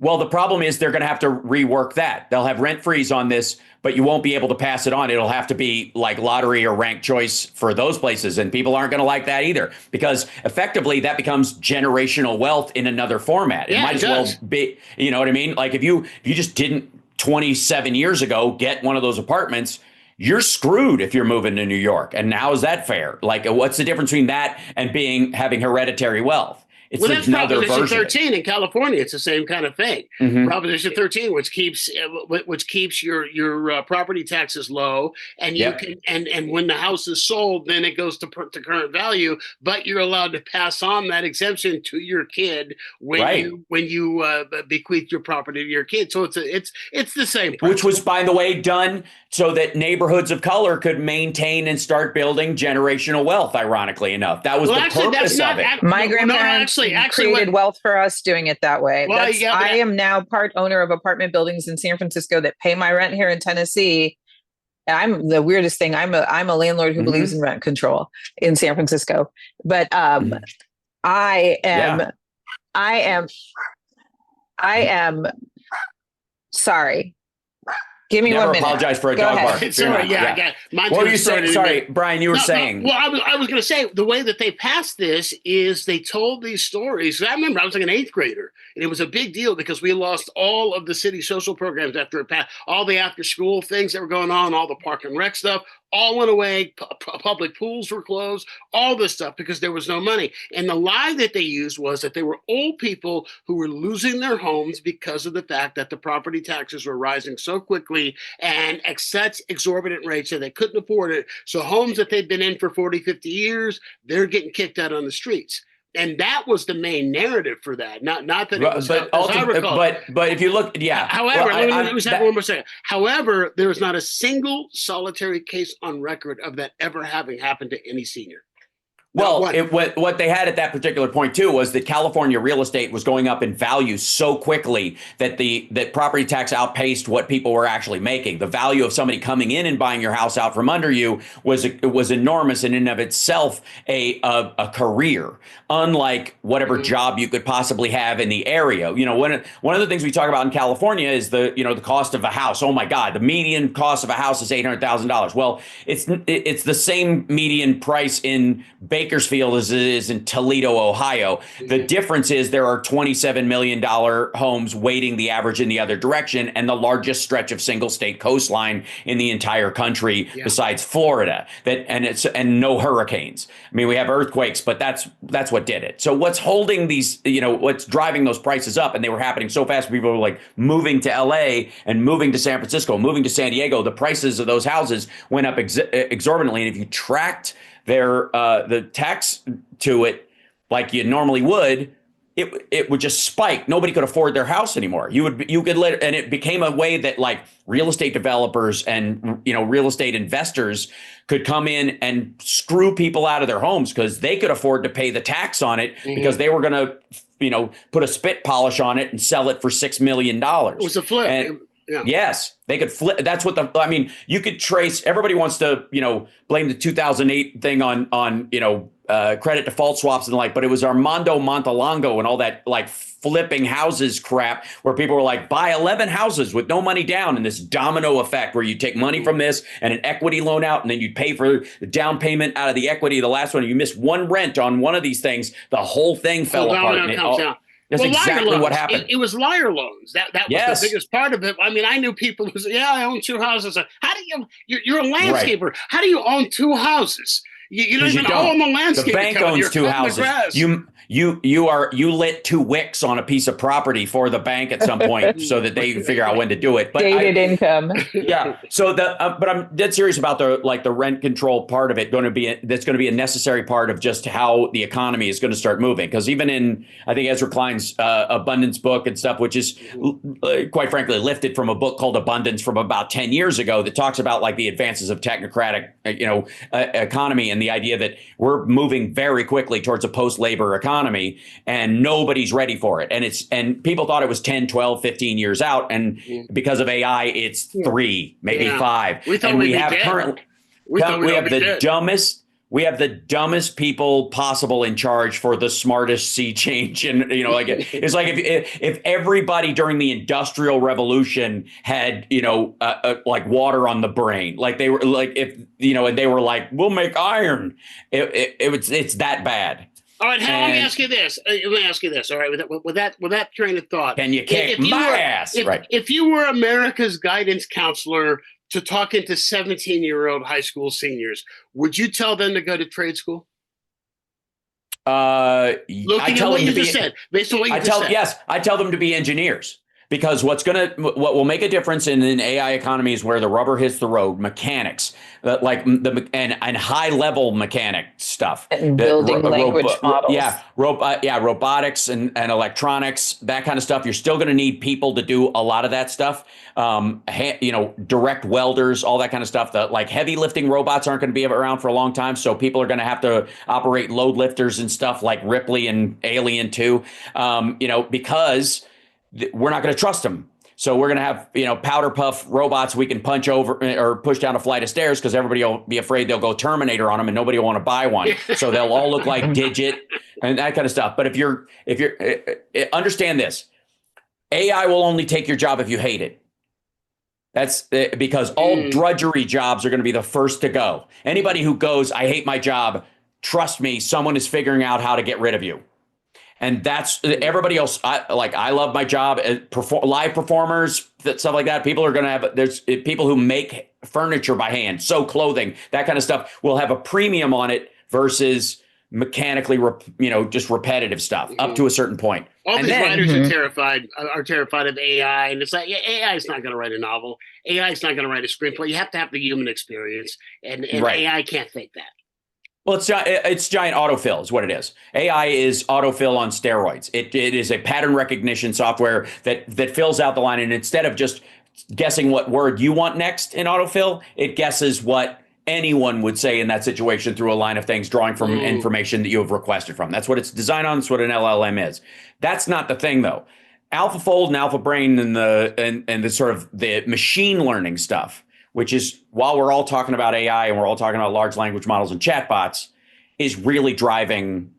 Well, the problem is they're going to have to rework that. They'll have rent freeze on this, but you won't be able to pass it on. It'll have to be like lottery or ranked choice for those places. And people aren't going to like that either, because effectively that becomes generational wealth in another format. It might as well be, you know what I mean? Like if you just didn't 27 years ago get one of those apartments, you're screwed if you're moving to New York. And how is that fair? Like, what's the difference between that and having hereditary wealth? It's that's another Proposition version 13 in California. It's the same kind of thing. Proposition 13, which keeps your property taxes low, and you can and when the house is sold, then it goes to current value. But you're allowed to pass on that exemption to your kid when you bequeath your property to your kid. So it's the same principle. Which was, by the way, done so that neighborhoods of color could maintain and start building generational wealth. Ironically enough, that was the purpose of it. My grandparents created wealth for us doing it that way. Well, I am now part owner of apartment buildings in San Francisco that pay my rent here in Tennessee. I'm the weirdest thing. I'm a landlord who believes in rent control in San Francisco. But I am sorry. Give me 1 minute. Apologize for a dog bark. It's all right. Yeah. What were you saying? Sorry, Brian, you were saying. Well, I was going to say the way that they passed this is they told these stories. I remember I was like an 8th grader, and it was a big deal because we lost all of the city social programs after it passed. All the after-school things that were going on, all the park and rec stuff, all went away. Public pools were closed, all this stuff because there was no money. And the lie that they used was that they were old people who were losing their homes because of the fact that the property taxes were rising so quickly and at such exorbitant rates that they couldn't afford it. So homes that they'd been in for 40, 50 years, they're getting kicked out on the streets. And that was the main narrative for that. Not that it was, but if you look, However, let me say one more second. However, there is not a single solitary case on record of that ever having happened to any senior. Well, what they had at that particular point, too, was that California real estate was going up in value so quickly that property tax outpaced what people were actually making. The value of somebody coming in and buying your house out from under you was enormous and in and of itself a career, unlike whatever job you could possibly have in the area. You know, one of the things we talk about in California is the cost of a house. Oh, my God, the median cost of a house is $800,000. Well, it's the same median price in Bakersfield as it is in Toledo, Ohio. The difference is there are $27 million homes weighting the average in the other direction, and the largest stretch of single state coastline in the entire country besides Florida. And no hurricanes. I mean, we have earthquakes, but that's what did it. So what's holding these, what's driving those prices up? And they were happening so fast. People were like moving to LA and moving to San Francisco, moving to San Diego. The prices of those houses went up exorbitantly. And if you tracked the tax to it like you normally would, it would just spike. Nobody could afford their house anymore. And it became a way that like real estate developers and, real estate investors could come in and screw people out of their homes because they could afford to pay the tax on it because they were going to, put a spit polish on it and sell it for $6 million. It was a flip. Yeah. Yes, they could flip. That's what you could trace. Everybody wants to, blame the 2008 thing on credit default swaps and the like, but it was Armando Montalongo and all that like flipping houses crap where people were like, buy 11 houses with no money down, and this domino effect where you take money from this and an equity loan out, and then you'd pay for the down payment out of the equity. The last one, you missed one rent on one of these things, the whole thing fell apart. That's exactly what happened. It was liar loans. That was the biggest part of it. I mean, I knew people who said, I own 2 houses. How do you're a landscaper. Right. How do you own 2 houses? You don't even own the landscape. The bank owns 2 houses. You lit 2 wicks on a piece of property for the bank at some point so that they can figure out when to do it. But dated income. Yeah. So but I'm dead serious about the rent control part of it. That's going to be a necessary part of just how the economy is going to start moving. Because even in, I think, Ezra Klein's abundance book and stuff, which is quite frankly lifted from a book called Abundance from about 10 years ago that talks about like the advances of technocratic, economy and the idea that we're moving very quickly towards a post-labor economy. And nobody's ready for it. And people thought it was 10, 12, 15 years out. And because of AI, it's 3, maybe 5. We have the dumbest people possible in charge for the smartest sea change. And, it's like if everybody during the Industrial Revolution had, like water on the brain, like they were like, and they were like, we'll make iron. It's that bad. All right, Hal, let me ask you this. All right, with that train of thought. Can you kick my ass? Right. If you were America's guidance counselor to talk into 17-year-old high school seniors, would you tell them to go to trade school? Looking at what you just said, based on what you just said. Yes, I tell them to be engineers. Because what will make a difference in an AI economy is where the rubber hits the road, mechanics, and high level mechanic stuff, and building language models. Robotics and electronics, that kind of stuff. You're still going to need people to do a lot of that stuff. Direct welders, all that kind of stuff. The like heavy lifting robots aren't going to be around for a long time, so people are going to have to operate load lifters and stuff like Ripley and Alien 2. Because we're not going to trust them. So we're going to have, powder puff robots we can punch over or push down a flight of stairs because everybody will be afraid they'll go Terminator on them and nobody will want to buy one. So they'll all look like Digit and that kind of stuff. But if you're understand this, AI will only take your job if you hate it. That's because all drudgery jobs are going to be the first to go. Anybody who goes, I hate my job, trust me, someone is figuring out how to get rid of you. And that's everybody else. I love my job. Live performers, stuff like that. People are going to have, there's people who make furniture by hand, sew clothing, that kind of stuff will have a premium on it versus mechanically, just repetitive stuff up to a certain point. All these writers are terrified of AI. And it's like, AI is not going to write a novel. AI is not going to write a screenplay. You have to have the human experience. And right. AI can't fake that. Well, it's giant autofill is what it is. AI is autofill on steroids. It is a pattern recognition software that fills out the line. And instead of just guessing what word you want next in autofill, it guesses what anyone would say in that situation through a line of things, drawing from information that you have requested from. That's what it's designed on. That's what an LLM is. That's not the thing, though. AlphaFold and AlphaBrain and the sort of the machine learning stuff, which is, while we're all talking about AI and we're all talking about large language models and chatbots, is really driving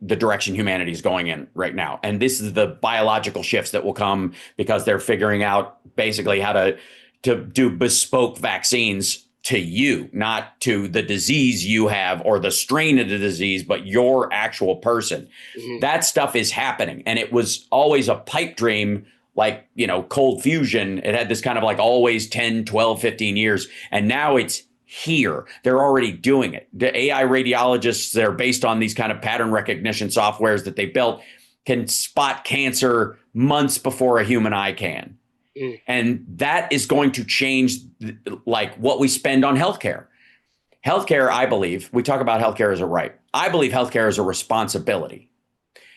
the direction humanity is going in right now. And this is the biological shifts that will come because they're figuring out basically how to do bespoke vaccines to you, not to the disease you have or the strain of the disease, but your actual person. Mm-hmm. That stuff is happening. And it was always a pipe dream, like, cold fusion. It had this kind of like always 10, 12, 15 years. And now it's here. They're already doing it. The AI radiologists, they're based on these kind of pattern recognition softwares that they built, can spot cancer months before a human eye can. And that is going to change like what we spend on healthcare. Healthcare, I believe, we talk about healthcare as a right. I believe healthcare is a responsibility.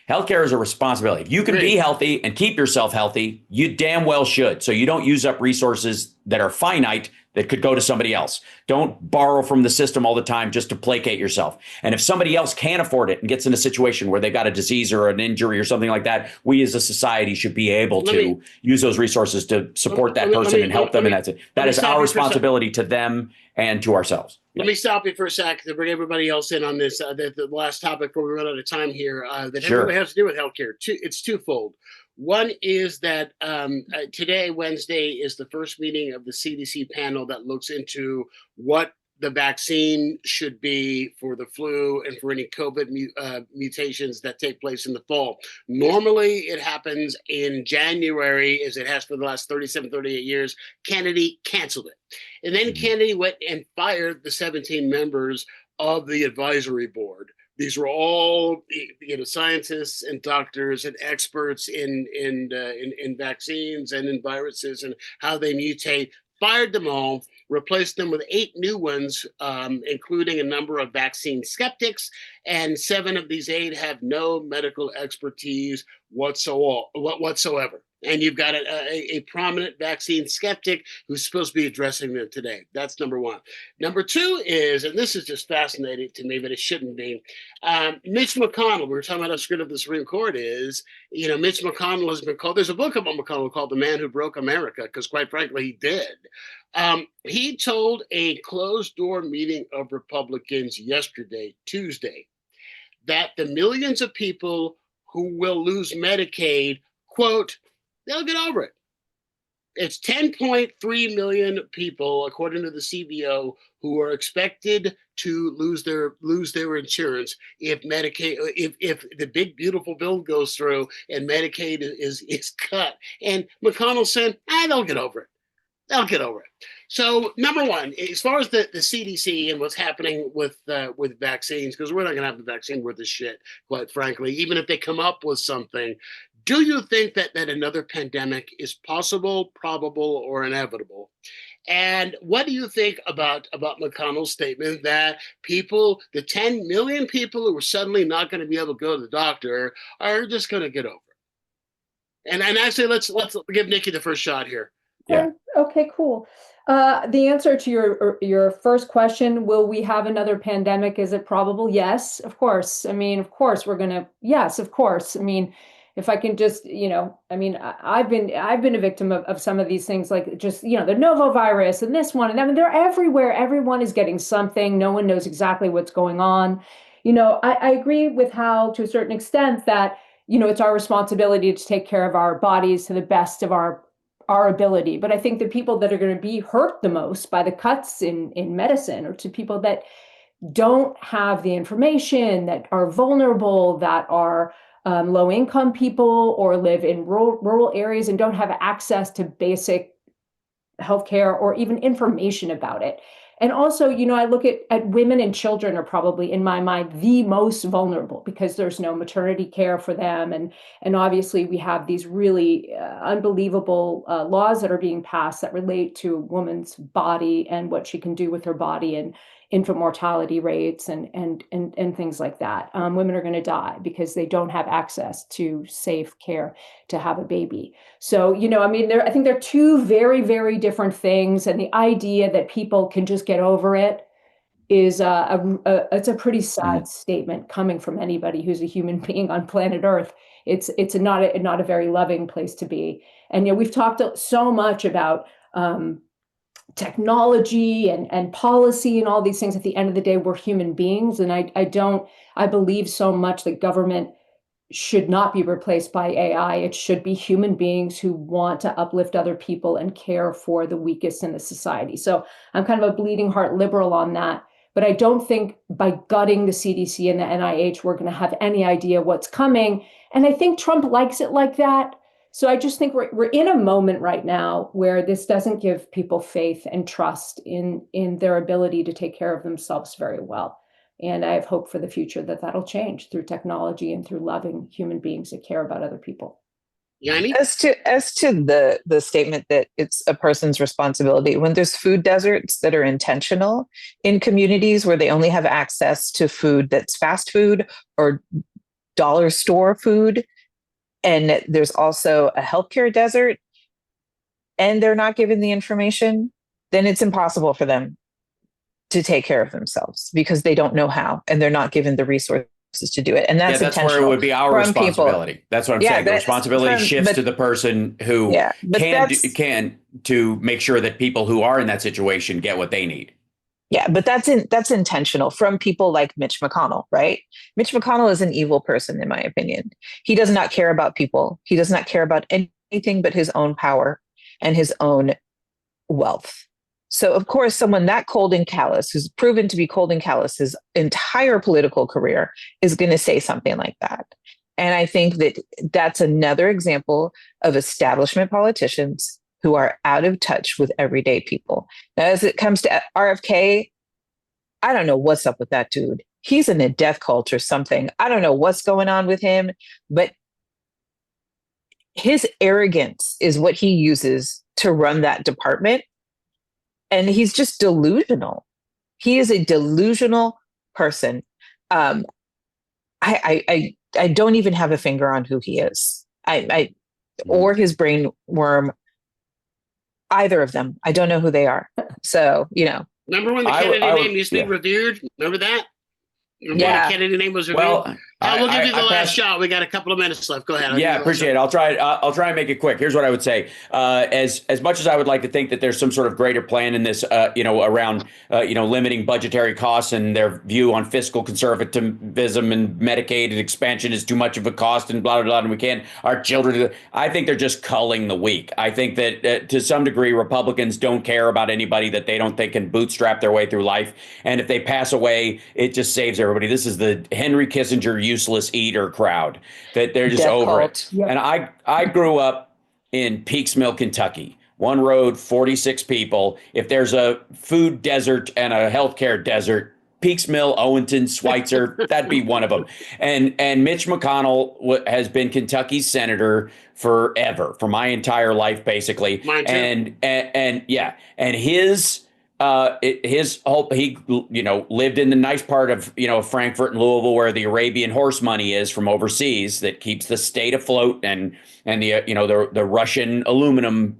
Healthcare is a responsibility. If you can be healthy and keep yourself healthy, you damn well should. So you don't use up resources that are finite that could go to somebody else. Don't borrow from the system all the time just to placate yourself. And if somebody else can't afford it and gets in a situation where they've got a disease or an injury or something like that, we as a society should be able to use those resources to support that person and help them. And that's it. That is our responsibility to them and to ourselves. Let me stop you for a sec to bring everybody else in on this. The last topic before we run out of time here that really has to do with healthcare. It's twofold. One is that today, Wednesday, is the first meeting of the CDC panel that looks into what the vaccine should be for the flu and for any COVID mutations that take place in the fall. Normally, it happens in January, as it has for the last 37, 38 years. Kennedy canceled it. And then Kennedy went and fired the 17 members of the advisory board. These were all, scientists and doctors and experts in vaccines and in viruses and how they mutate. Fired them all, replaced them with 8 new ones, including a number of vaccine skeptics, and 7 of these 8 have no medical expertise whatsoever. And you've got a prominent vaccine skeptic who's supposed to be addressing them today. That's number one. Number two is, and this is just fascinating to me, but it shouldn't be, Mitch McConnell, we were talking about how screwed up the Supreme Court is, Mitch McConnell has been called, there's a book about McConnell called The Man Who Broke America, because quite frankly, he did. He told a closed-door meeting of Republicans yesterday, Tuesday, that the millions of people who will lose Medicaid, quote, they'll get over it. It's 10.3 million people, according to the CBO, who are expected to lose their insurance if Medicaid, if the big beautiful bill goes through and Medicaid is cut. And McConnell said, they'll get over it. They'll get over it. So number one, as far as the CDC and what's happening with vaccines, because we're not going to have the vaccine worth of shit, quite frankly, even if they come up with something. Do you think that another pandemic is possible, probable, or inevitable? And what do you think about McConnell's statement that people, the 10 million people who are suddenly not going to be able to go to the doctor, are just going to get over it? And I say let's give Nikki the first shot here. Yeah. Okay, cool. The answer to your first question, will we have another pandemic? Is it probable? Yes, of course. I mean, of course yes, of course. I mean, if I can just, I've been a victim of some of these things, like just, the novo virus and this one, and I mean, they're everywhere. Everyone is getting something. No one knows exactly what's going on. I agree with Hal to a certain extent that, it's our responsibility to take care of our bodies to the best of our ability. But I think the people that are going to be hurt the most by the cuts in medicine are to people that don't have the information, that are vulnerable, that are low-income people or live in rural areas and don't have access to basic healthcare or even information about it. And also, I look at women and children are probably, in my mind, the most vulnerable because there's no maternity care for them. And obviously, we have these really unbelievable laws that are being passed that relate to a woman's body and what she can do with her body and infant mortality rates and things like that. Women are going to die because they don't have access to safe care to have a baby. So, I think they're two very, very different things. And the idea that people can just get over it is it's a pretty sad statement coming from anybody who's a human being on planet Earth. It's not a very loving place to be. And we've talked so much about technology and policy and all these things. At the end of the day, we're human beings. And I believe so much that government should not be replaced by AI. It should be human beings who want to uplift other people and care for the weakest in the society. So I'm kind of a bleeding heart liberal on that. But I don't think by gutting the CDC and the NIH, we're going to have any idea what's coming. And I think Trump likes it like that. So I just think we're in a moment right now where this doesn't give people faith and trust in their ability to take care of themselves very well. And I have hope for the future that that'll change through technology and through loving human beings that care about other people. Yayne? As to the statement that it's a person's responsibility, when there's food deserts that are intentional in communities where they only have access to food that's fast food or dollar store food, and there's also a healthcare desert, and they're not given the information, then it's impossible for them to take care of themselves because they don't know how, and they're not given the resources to do it. And that's where it would be our responsibility. People. That's what I'm saying. The responsibility shifts to the person who can to make sure that people who are in that situation get what they need. Yeah, but that's intentional from people like Mitch McConnell, right? Mitch McConnell is an evil person, in my opinion. He does not care about people. He does not care about anything but his own power and his own wealth. So, of course, someone that cold and callous, who's proven to be cold and callous his entire political career, is going to say something like that. And I think that that's another example of establishment politicians who are out of touch with everyday people. Now, as it comes to RFK, I don't know what's up with that dude. He's in a death cult or something. I don't know what's going on with him, but his arrogance is what he uses to run that department. And he's just delusional. He is a delusional person. I don't even have a finger on who he is. Or his brain worm. Either of them. I don't know who they are. So, Remember when the Kennedy name used to be revered? Remember that? Remember when the Kennedy name was revered? Well, we'll give you the last shot. We got a couple of minutes left. Go ahead. Appreciate it. I'll try and make it quick. Here's what I would say. As much as I would like to think that there's some sort of greater plan in this, around, limiting budgetary costs and their view on fiscal conservatism and Medicaid and expansion is too much of a cost and blah, blah, blah, and we can't, our children, I think they're just culling the weak. I think that to some degree, Republicans don't care about anybody that they don't think can bootstrap their way through life. And if they pass away, it just saves everybody. This is the Henry Kissinger useless eater crowd that they're just over it. Yep. And I grew up in Peaksville, Kentucky. One road, 46 people. If there's a food desert and a healthcare desert, Peaksville, Owenton, Schweitzer, that'd be one of them. And Mitch McConnell has been Kentucky's senator forever, for my entire life, basically. Mine too. And his whole, he lived in the nice part of Frankfurt and Louisville, where the Arabian horse money is from overseas that keeps the state afloat, and the Russian aluminum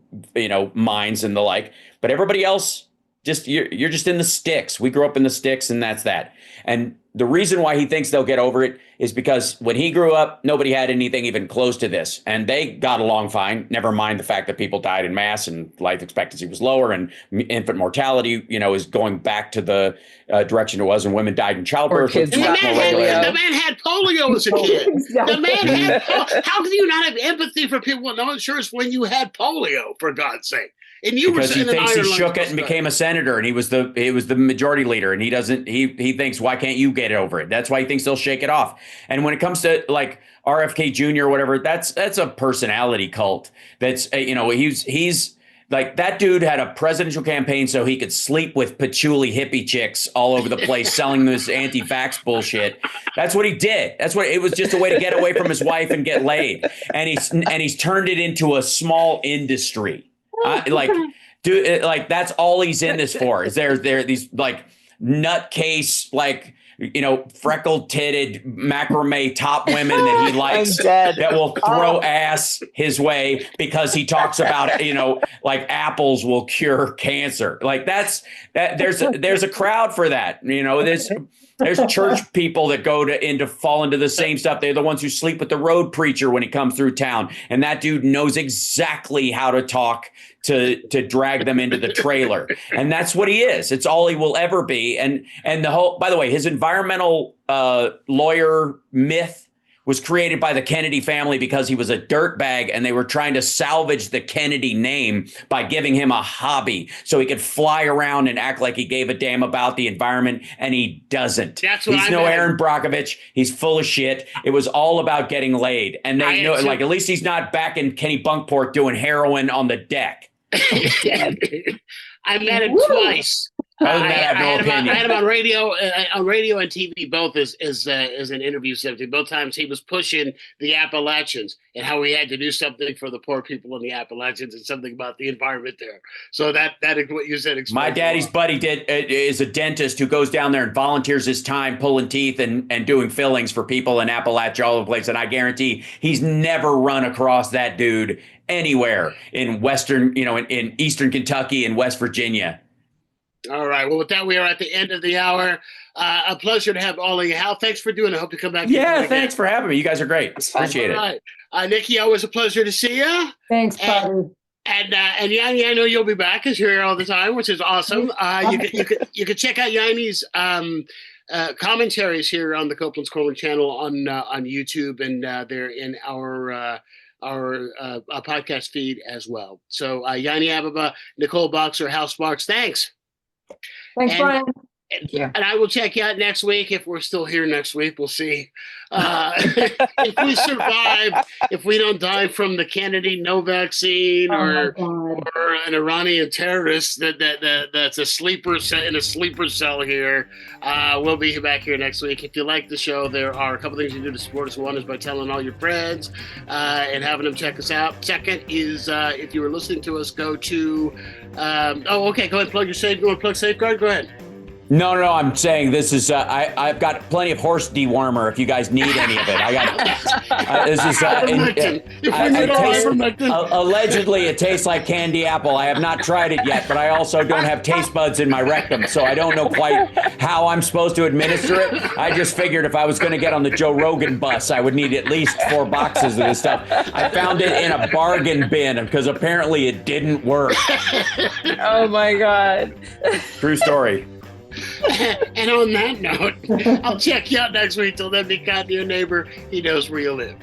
mines and the like. But everybody else, you're just in the sticks. We grew up in the sticks, and that's that. And the reason why he thinks they'll get over it is because when he grew up, nobody had anything even close to this. And they got along fine. Never mind the fact that people died in mass and life expectancy was lower and infant mortality, is going back to the direction it was when women died in childbirth. The man had polio as a kid. The man had how can you not have empathy for people with no insurance when you had polio, for God's sake? And because he thinks he shook it and became a senator, and he was the majority leader, and he thinks, why can't you get over it? That's why he thinks they'll shake it off. And when it comes to like RFK Jr. or whatever, that's a personality cult. That's he's like, that dude had a presidential campaign so he could sleep with patchouli hippie chicks all over the place selling this anti-vax bullshit. That's what he did. It was just a way to get away from his wife and get laid. And he's turned it into a small industry. That's all he's in this for. Is there these like nutcase, like, freckled titted macrame top women that he likes that will throw ass his way because he talks about, like apples will cure cancer. Like there's a crowd for that. There's church people that fall into the same stuff. They're the ones who sleep with the road preacher when he comes through town. And that dude knows exactly how to talk to drag them into the trailer. And that's what he is. It's all he will ever be. And the whole, by the way, his environmental lawyer myth was created by the Kennedy family because he was a dirtbag, and they were trying to salvage the Kennedy name by giving him a hobby so he could fly around and act like he gave a damn about the environment, and he doesn't. He's no Aaron Brockovich. He's full of shit. It was all about getting laid. And they know, like, at least he's not back in Kenny Bunkport doing heroin on the deck. I met him twice. Other than that, I have no opinion. I had him on radio and TV both as an interview subject. Both times he was pushing the Appalachians and how we had to do something for the poor people in the Appalachians and something about the environment there. So that is what you said. My daddy's buddy is a dentist who goes down there and volunteers his time pulling teeth and doing fillings for people in Appalachia all over the place. And I guarantee he's never run across that dude anywhere in Western, in Eastern Kentucky and West Virginia. All right. Well, with that, we are at the end of the hour. A pleasure to have all of you. Hal, thanks for doing it. I hope you come back. Yeah, thanks for having me. You guys are great. Appreciate it. Right. Nikki, always a pleasure to see you. Thanks, buddy. And Yayne, I know you'll be back because you're here all the time, which is awesome. You could check out Yayne's commentaries here on the Copeland's Corner channel on YouTube, and they're in our podcast feed as well. So Yayne Abeba, Nicole Boxer, Hal Sparks, thanks. Thanks, Brian. And I will check you out next week. If we're still here next week, we'll see. If we survive, if we don't die from the Kennedy no vaccine or an Iranian terrorist that's a sleeper in a sleeper cell here, we'll be back here next week. If you like the show, there are a couple things you can do to support us. One is by telling all your friends and having them check us out. Second is if you were listening to us, go to go ahead and plug your Safeguard. You want to plug Safeguard? Go ahead. No, I'm saying this is, I've got plenty of horse dewormer if you guys need any of it. I got allegedly it tastes like candy apple. I have not tried it yet, but I also don't have taste buds in my rectum, so I don't know quite how I'm supposed to administer it. I just figured if I was going to get on the Joe Rogan bus, I would need at least 4 boxes of this stuff. I found it in a bargain bin because apparently it didn't work. Oh my God. True story. And on that note, I'll check you out next week. Till then, be kind to your neighbor. He knows where you live.